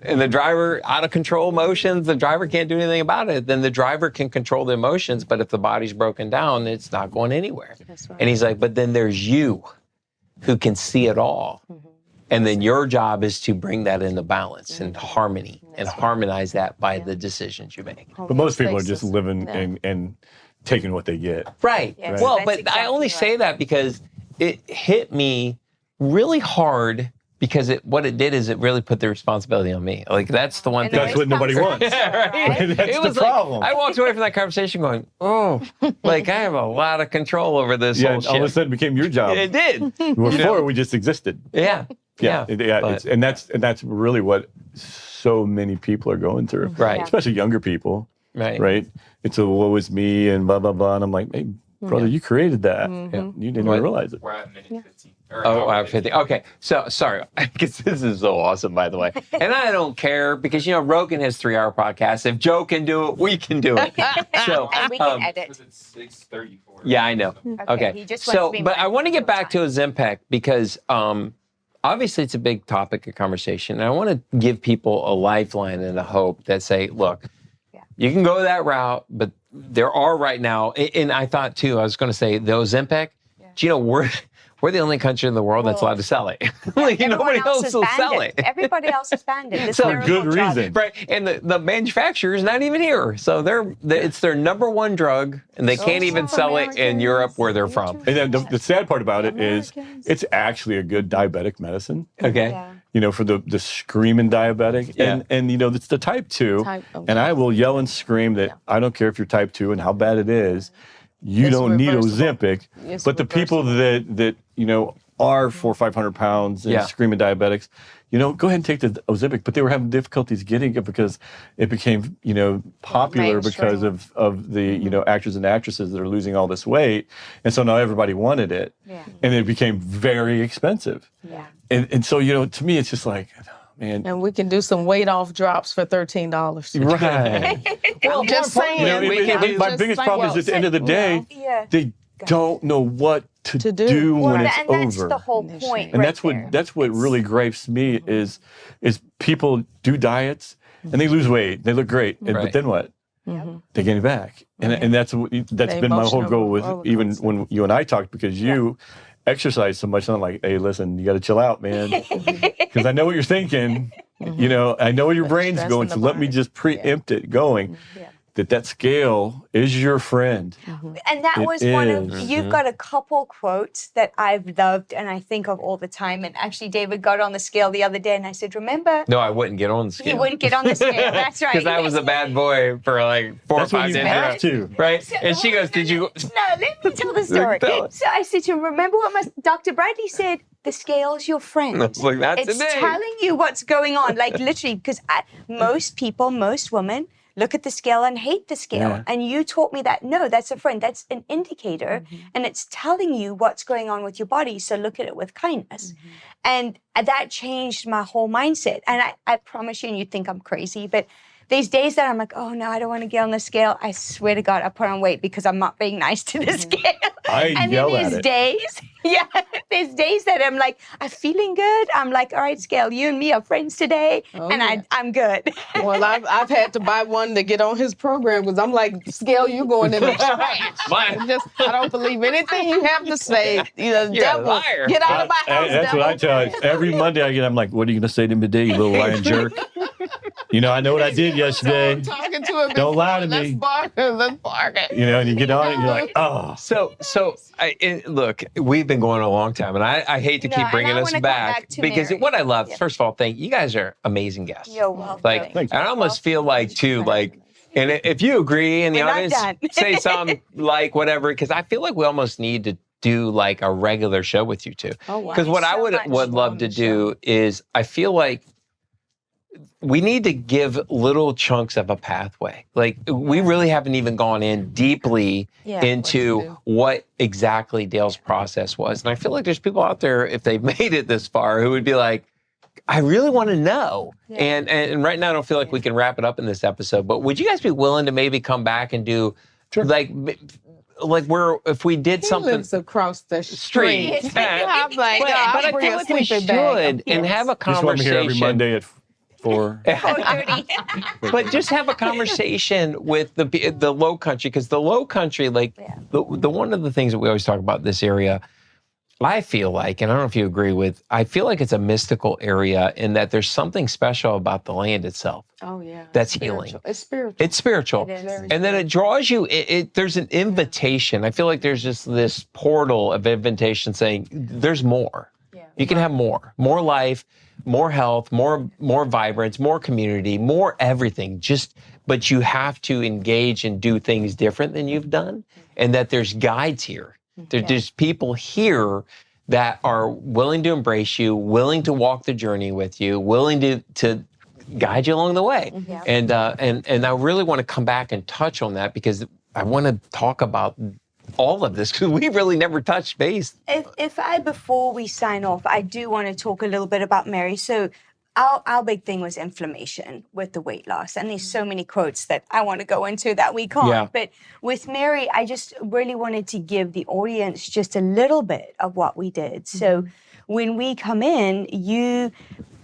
And the driver, out of control emotions, the driver can't do anything about it. Then the driver can control the emotions, but if the body's broken down, it's not going anywhere. That's right. And he's like, but then there's you who can see it all. And then your job is to bring that into balance and harmony and harmonize that by the decisions you make. But most people are just living and taking what they get. Right. Yes, Well, that's but I exactly only right. say that because it hit me really hard because what it did is it really put the responsibility on me. Like, that's the one And thing. That's what nobody wants. Yeah, right? That's It was the like, problem. I walked away from that conversation going, oh, like I have a lot of control over this Yeah, whole and shit. all of a sudden it became your job. It did. Before we just existed. Yeah. But- But- that's really what so many people are going through. Right. Especially younger people. Right. Right? It's a woe is me and blah blah blah. And I'm like, hey, brother, you created that. You didn't even realize it. We're at minute 15. Oh, I'm 50. Okay. So, sorry. Because this is so awesome, by the way. And I don't care because, Rogan has 3-hour podcasts. If Joe can do it, we can do it. So, And we can edit. Was it 6:34? yeah, I know. Okay. he just wants to be but I want to mindful get of back to time. Ozempic because obviously it's a big topic of conversation. And I want to give people a lifeline and a hope that say, look, you can go that route, but there are right now, and I thought too, I was going to say the Ozempic, we're the only country in the world that's allowed to sell it. Like, nobody else will sell it. Everybody else is banned it. So For good reason. Right, and the manufacturer is not even here. So it's their number one drug, and they can't even sell it in Europe where they're from. And then the sad part about it is it's actually a good diabetic medicine. Okay. For the screaming diabetic. Yeah. And it's the type 2. Okay. And I will yell and scream that I don't care if you're type 2 and how bad it is. You It's don't need reversible. Ozempic. It's But the people that are 400 or 500 pounds and Yeah. screaming diabetics, go ahead and take the Ozempic. But they were having difficulties getting it because it became, popular because of the, actors and actresses that are losing all this weight. And so now everybody wanted it. Yeah. And it became very expensive. Yeah. And so, to me, it's just like, man. And we can do some weight off drops for $13. Right. Well, just saying. we can do- My biggest problem is at the end of the day, Yeah. they don't know what to To do. do when it's and that's over. the whole point. And right that's there. what really gripes me is people do diets and they lose weight, they look great, Right. but then what? They gain it back, and that's The been my whole emotional goal with roller even coaster. when you and I talked because you exercise so much. And I'm like, hey, listen, you got to chill out, man, because I know what you're thinking. I know where your brain's stress going. in So the let me body. just preempt it going. That scale is your friend. And that It was one of, is. you've got a couple quotes that I've loved and I think of all the time. And actually, David got on the scale the other day and I said, remember, No, I wouldn't get on the he scale. wouldn't get on the scale. That's right. Because I was a bad boy for like 4 That's or when 5 you days. have to. Right? And she goes, did you... No, let me tell the story. Tell it. So I said to him, remember what Dr. Bradley said? The scale's your friend. I was like, that's It's the name. telling you what's going on. Like literally, because most people, most women, look at the scale and hate the scale. Yeah. And you taught me that, no, that's a friend. That's an indicator. And it's telling you what's going on with your body. So look at it with kindness. And that changed my whole mindset. And I promise you, and you think I'm crazy, but there's days that I'm like, oh no, I don't want to get on the scale. I swear to God, I put on weight because I'm not being nice to the scale. I And yell then at there's it. days, there's days that I'm like, I'm feeling good. I'm like, all right, scale, you and me are friends today, and yeah. I'm good. Well, I've had to buy one to get on his program because I'm like, scale, you going in the trash. Mine. I don't believe anything you have to say. You're a Devil, liar. get out of my house, That's devil. what I tell you. Every Monday I'm like, what are you going to say to me today, you little lying jerk? I know what I did yesterday. I'm talking to him. Don't lie to Let's me. bark. Let's bark it. And you get on it and you're like, oh. So look, we've been going a long time, and I hate to No, keep and bringing I us wanna come back back to because Mary. what I love, Yeah. first of all, you guys are amazing guests. You're welcome. Like, Thanks. I almost feel like too, like, and if you agree in the We're not audience, done. say something like whatever, because I feel like we almost need to do like a regular show with you two. Oh, wow. Because what I So would much love on to the do is, I feel like we need to give little chunks of a pathway. Like we really haven't even gone in deeply into what exactly Dale's process was. And I feel like there's people out there, if they've made it this far, who would be like, I really want to know. Yeah. And right now I don't feel like we can wrap it up in this episode, but would you guys be willing to maybe come back and do like like if we did He something lives across the street. street. I'm like, But I bring feel a like we sleeping bag. should and have a You just want me here every conversation. Monday at 4. 4:30. But just have a conversation with the low country, because the low country, like the one of the things that we always talk about in this area, I feel like, and I don't know if you agree with, I feel like it's a mystical area in that there's something special about the land itself. Oh yeah, That's spiritual. healing. It's spiritual. It's spiritual. It is. And then it draws you, there's an invitation. I feel like there's just this portal of invitation saying, there's more. You can have more life, more health, more vibrance, more community, more everything. But you have to engage and do things different than you've done, and that there's guides here. There's people here that are willing to embrace you, willing to walk the journey with you, willing to guide you along the way. And I really want to come back and touch on that, because I want to talk about all of this, because we really never touched base. Before we sign off, I do want to talk a little bit about Mary. So our big thing was inflammation with the weight loss. And there's so many quotes that I want to go into that we can't. Yeah. But with Mary, I just really wanted to give the audience just a little bit of what we did. So when we come in,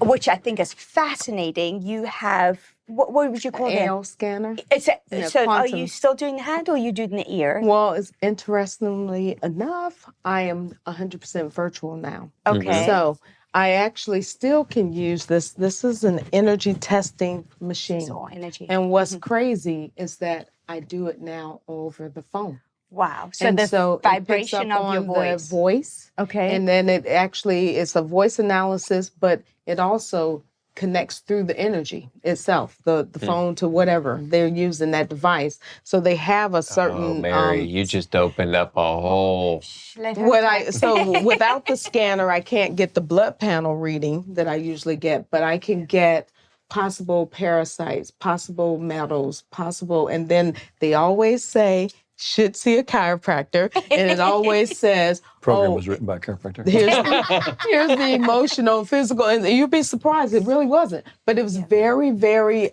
which I think is fascinating, you have, what would you call it? AL scanner. So are quantum. you still doing the hand, or are you doing the ear? Well, it's interestingly enough, I am 100% virtual now. Okay. So I actually still can use this. This is an energy testing machine. It's all energy. And what's crazy is that I do it now over the phone. Wow. So And the so it picks vibration up of your on voice. the voice. Okay. And then it's a voice analysis, but it also connects through the energy itself, the phone to whatever they're using that device. So they have a certain Oh, Mary, you just opened up a whole. Let her so without the scanner, I can't get the blood panel reading that I usually get, but I can get possible parasites, possible metals, and then they always say, should see a chiropractor, and it always says, Program oh, was written by a chiropractor. here's the emotional, physical, and you'd be surprised. It really wasn't, but it was very, very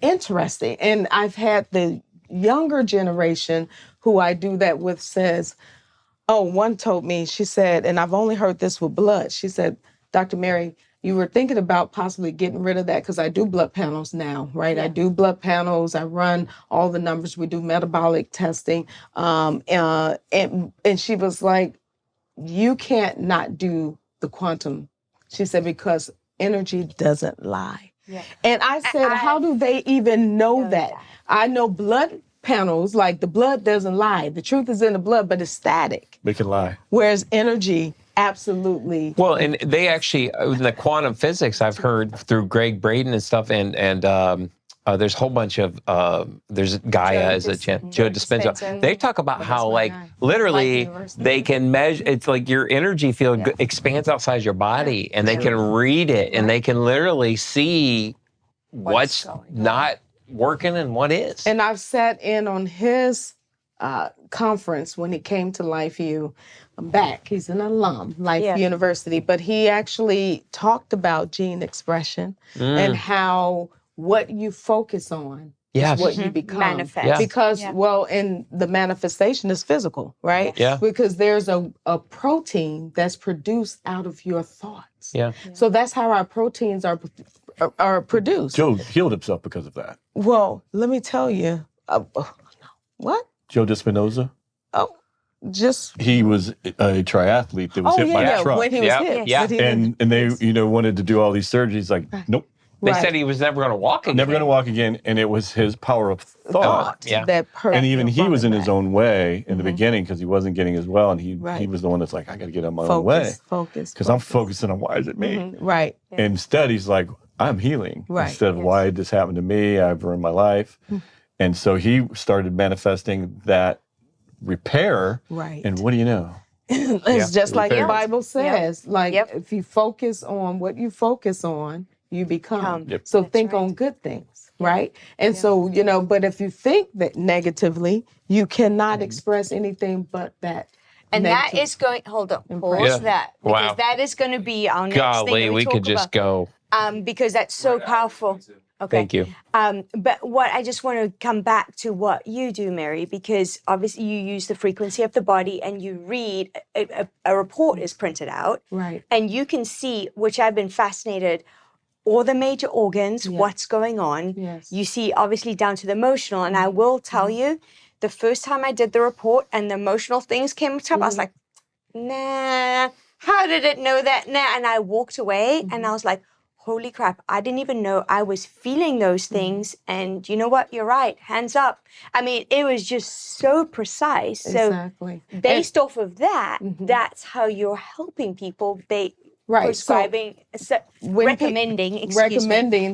interesting. And I've had the younger generation who I do that with says, oh, one told me, she said, and I've only heard this with blood. She said, Dr. Mary, you were thinking about possibly getting rid of that, because I do blood panels now, right? I do blood panels. I run all the numbers. We do metabolic testing. And she was like, you can't not do the quantum. She said, because energy doesn't lie. Yeah. And I said, how do they even know that? I know blood panels, like the blood doesn't lie. The truth is in the blood, but it's static. They can lie. Whereas energy, absolutely. Well, and they actually, in the quantum physics, I've heard through Greg Braden and stuff, and there's a whole bunch of, there's Gaia Joe Dispenza. They talk about how, like, literally they can measure, it's like your energy field expands outside your body, and they can read it, and they can literally see what's not working and what is. And I've sat in on his conference when he came to LifeU back. He's an alum, Life University, but he actually talked about gene expression and how what you focus on is what you become. Manifest. Yeah. Because, well, and the manifestation is physical, right? Yeah. Because there's a protein that's produced out of your thoughts. Yeah. So that's how our proteins are produced. Joe healed himself because of that. Well, let me tell you. What? Joe Dispenza, Oh, just. he was a triathlete that was hit by a truck. When he was hit. Yeah. But he and they, wanted to do all these surgeries. Like, nope, They Right. said he was never going to walk again. never going to walk again. And it was his power of thought. Yeah. That And even he was in his own own way in the beginning because he wasn't getting as well. And he Right. was the one that's like, I got to get on my own way. Focus. Because I'm focusing on why is it me? Right. And instead, he's like, I'm healing. Right. Instead of why did this happen to me? I've ruined my life. And so he started manifesting that repair. Right. And what do you know? It's just like the Repair. Bible says. Like, Yep. if you focus on what you focus on, you become. Yep. So think on good things, right? And so, but if you think that negatively, you cannot express anything but that. And that negative. is going, hold on, pause Yeah. that. Because Wow. that is going to be our next thing Golly, that we talk could just about. go. Because that's so powerful. Okay. Thank you. But what I just want to come back to what you do, Mary, because obviously you use the frequency of the body and you read, a report is printed out. Right. And you can see, which I've been fascinated, all the major organs, what's going on. Yes. You see, obviously, down to the emotional. And I will tell you, the first time I did the report and the emotional things came up, I was like, nah, how did it know that? Nah. And I walked away and I was like, holy crap, I didn't even know I was feeling those things. And you know what? You're right. Hands up. I mean, it was just so precise. Exactly. So based off of that, that's how you're helping people. Prescribing, recommending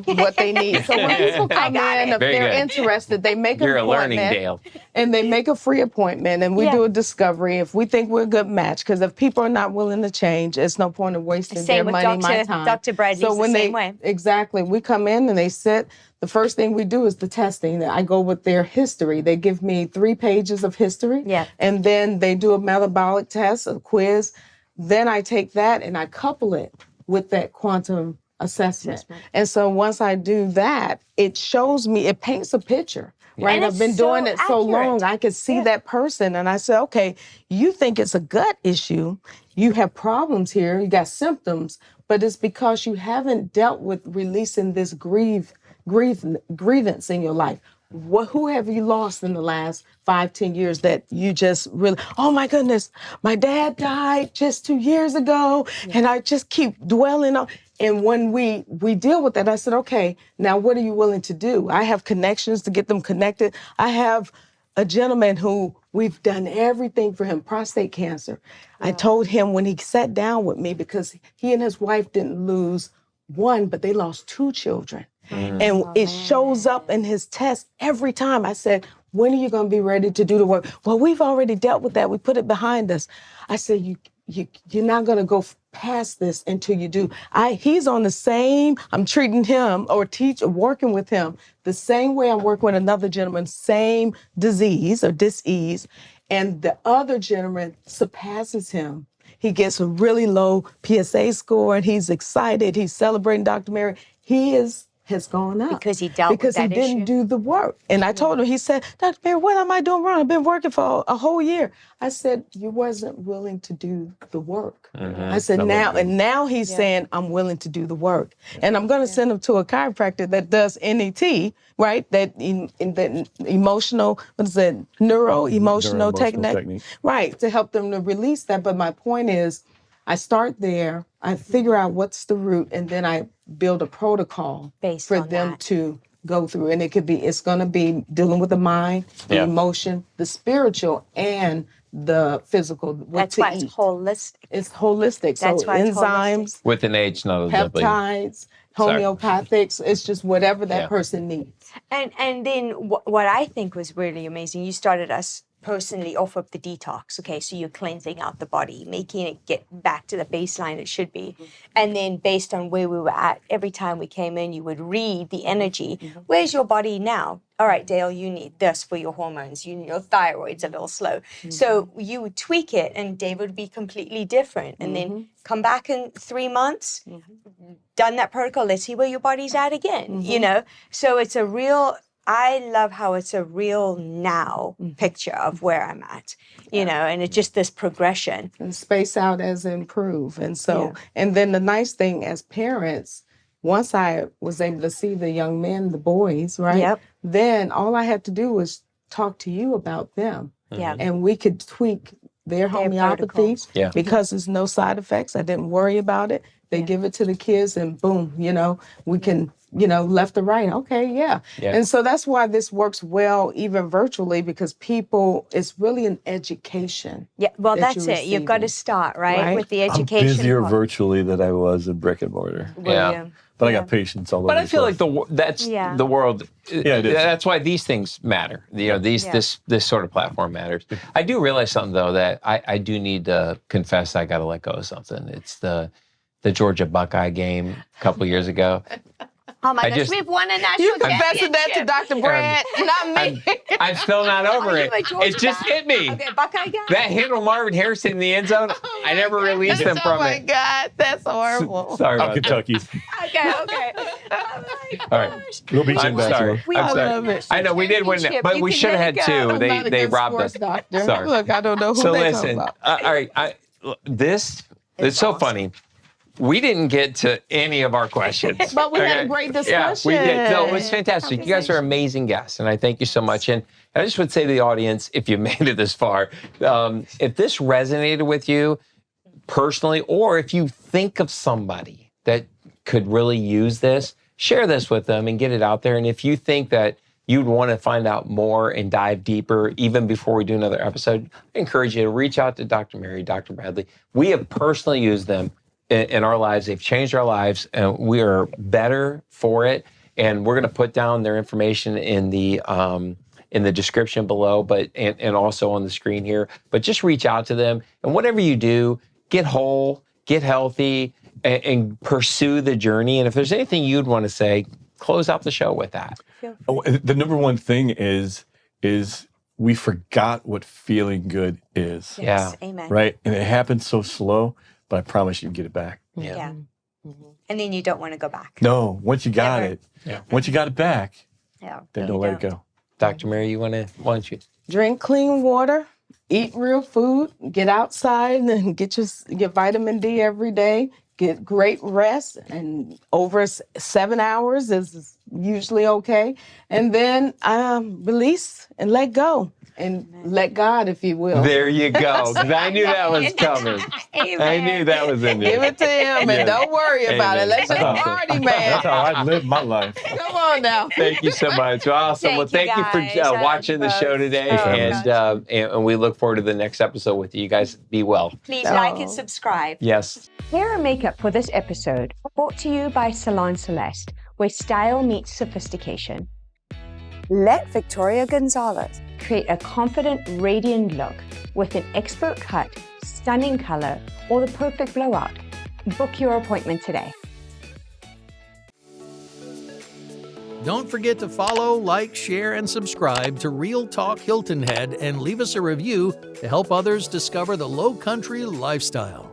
what they need. So when people come in, if Very they're good. interested, they make an You're learning, appointment. Dale. And they make a free appointment, and we do a discovery if we think we're a good match. Because if people are not willing to change, it's no point of wasting their with money, my time. Dr. Bradley's the same way. Exactly. We come in and they sit. The first thing we do is the testing. I go with their history. They give me 3 pages of history. Yeah. And then they do a metabolic test, a quiz. Then I take that and I couple it with that quantum assessment. And so once I do that, it shows me, it paints a picture, right? And I've been doing it so accurate. long, I could see that person. And I said, okay, you think it's a gut issue. You have problems here. You got symptoms, but it's because you haven't dealt with releasing this grievance in your life. Who have you lost in the last 5-10 years that you just really, oh my goodness, my dad died just 2 years ago, and I just keep dwelling on. And when we deal with that, I said, okay, now what are you willing to do? I have connections to get them connected. I have a gentleman who we've done everything for him, prostate cancer. I told him when he sat down with me, because he and his wife didn't lose one, but they lost 2 children. And it shows up in his test every time. I said, when are you going to be ready to do the work? Well, we've already dealt with that. We put it behind us. I said, you're not going to go past this until you do. He's on the same, I'm treating him or working with him the same way I'm working with another gentleman, same disease or dis-ease. And the other gentleman surpasses him. He gets a really low PSA score and he's excited. He's celebrating Dr. Mary. Has gone up. Because he dealt with that issue. Because he didn't do the work. And I told him, he said, Dr. Mary, what am I doing wrong? I've been working for a whole year. I said, you wasn't willing to do the work. I said, now he's saying, I'm willing to do the work. And I'm going to send him to a chiropractor that does NET, right? That emotional, what is it? Neuro-emotional technique. Right, to help them to release that. But my point is, I start there, I figure out what's the root, and then I build a protocol for them to go through. And it's going to be dealing with the mind, the emotion, the spiritual, and the physical. That's why it's holistic. It's holistic. That's so why it's enzymes, holistic. With an H, not a W. peptides, homeopathics, it's just whatever that person needs. And then what I think was really amazing, you started us personally off of the detox. Okay, so you're cleansing out the body, making it get back to the baseline it should be. And then based on where we were at, every time we came in, you would read the energy. Where's your body now? All right, Dale, you need this for your hormones. Your thyroid's a little slow. So you would tweak it and David would be completely different. And then come back in 3 months, done that protocol, let's see where your body's at again, you know? So it's a real, I love how it's a real now picture of where I'm at, you know, and it's just this progression. And space out as improve. And so, and then the nice thing as parents, once I was able to see the young men, the boys, right? Then all I had to do was talk to you about them. And we could tweak their homeopathy because there's no side effects. I didn't worry about it. They give it to the kids and boom, you know, we can, you know, left or right. Okay, And so that's why this works well, even virtually, because people, it's really an education. Yeah, well, that's it. You've got to start, right? With the education. I'm busier part. virtually than I was in brick and mortar. But I got patients all over. But I feel like that's the world. Yeah, it is. That's why these things matter. You know, this sort of platform matters. I do realize something though that I do need to confess. I got to let go of something. It's the Georgia Buckeye game a couple years ago. Oh my I gosh, just- we've won a national You confessing that to championship. Dr. Brad, not me. I'm still not over Are it. you a Georgia It just guy? hit me. Okay, Buckeye guy. That hit on Marvin Harrison in the end zone. I never released him from Oh my it. God, that's horrible. Sorry I'm about that. Kentucky. Okay. Oh my All right. gosh. We'll beat you I'm in basketball. sorry. We I'm won sorry. a national I know we did win, championship. but You we can should have let had it go. two. I'm They not against robbed sports, us. Doctor. Sorry. Look, I don't know who So they talking listen, about. all right, this it's so awesome. funny. We didn't get to any of our questions. But we had a Okay? great Yeah, discussion. we did. No, it was fantastic. You guys are amazing guests, and I thank you so much. And I just would say to the audience, if you made it this far, if this resonated with you personally, or if you think of somebody that could really use this, share this with them and get it out there. And if you think that you'd want to find out more and dive deeper, even before we do another episode, I encourage you to reach out to Dr. Mary, Dr. Bradley. We have personally used them in our lives. They've changed our lives, and we are better for it. And we're going to put down their information in the description below, but and also on the screen here. But just reach out to them, and whatever you do, get whole, get healthy, and pursue the journey. And if there's anything you'd want to say, close out the show with that. Oh, the number one thing is we forgot what feeling good is, Yes, amen. right? And it happens so slow, but I promise you get it back. Yeah. And then you don't want to go back. No, once you got Never. it, once you got it back, Yeah. then you don't let it go. Dr. Mary, why don't you? Drink clean water, eat real food, get outside and get vitamin D every day, get great rest, and over 7 hours is usually okay. And then release and let go. And let God, if you will. There you go. I knew that was coming. Amen. I knew that was in Give there. it to him and don't worry about it. Amen. Let's just party, man. That's how I live my life. Come on now. Thank you so much. Awesome. Well, thank you for Thank you, guys. watching the show today, Oh, and we look forward to the next episode with you. You guys be well. Please like and subscribe. Yes. Hair and makeup for this episode brought to you by Salon Celeste, where style meets sophistication. Let Victoria Gonzalez Create a confident, radiant look with an expert cut, stunning color, or the perfect blowout. Book your appointment today. Don't forget to follow, like, share, and subscribe to Real Talk Hilton Head and leave us a review to help others discover the Low Country lifestyle.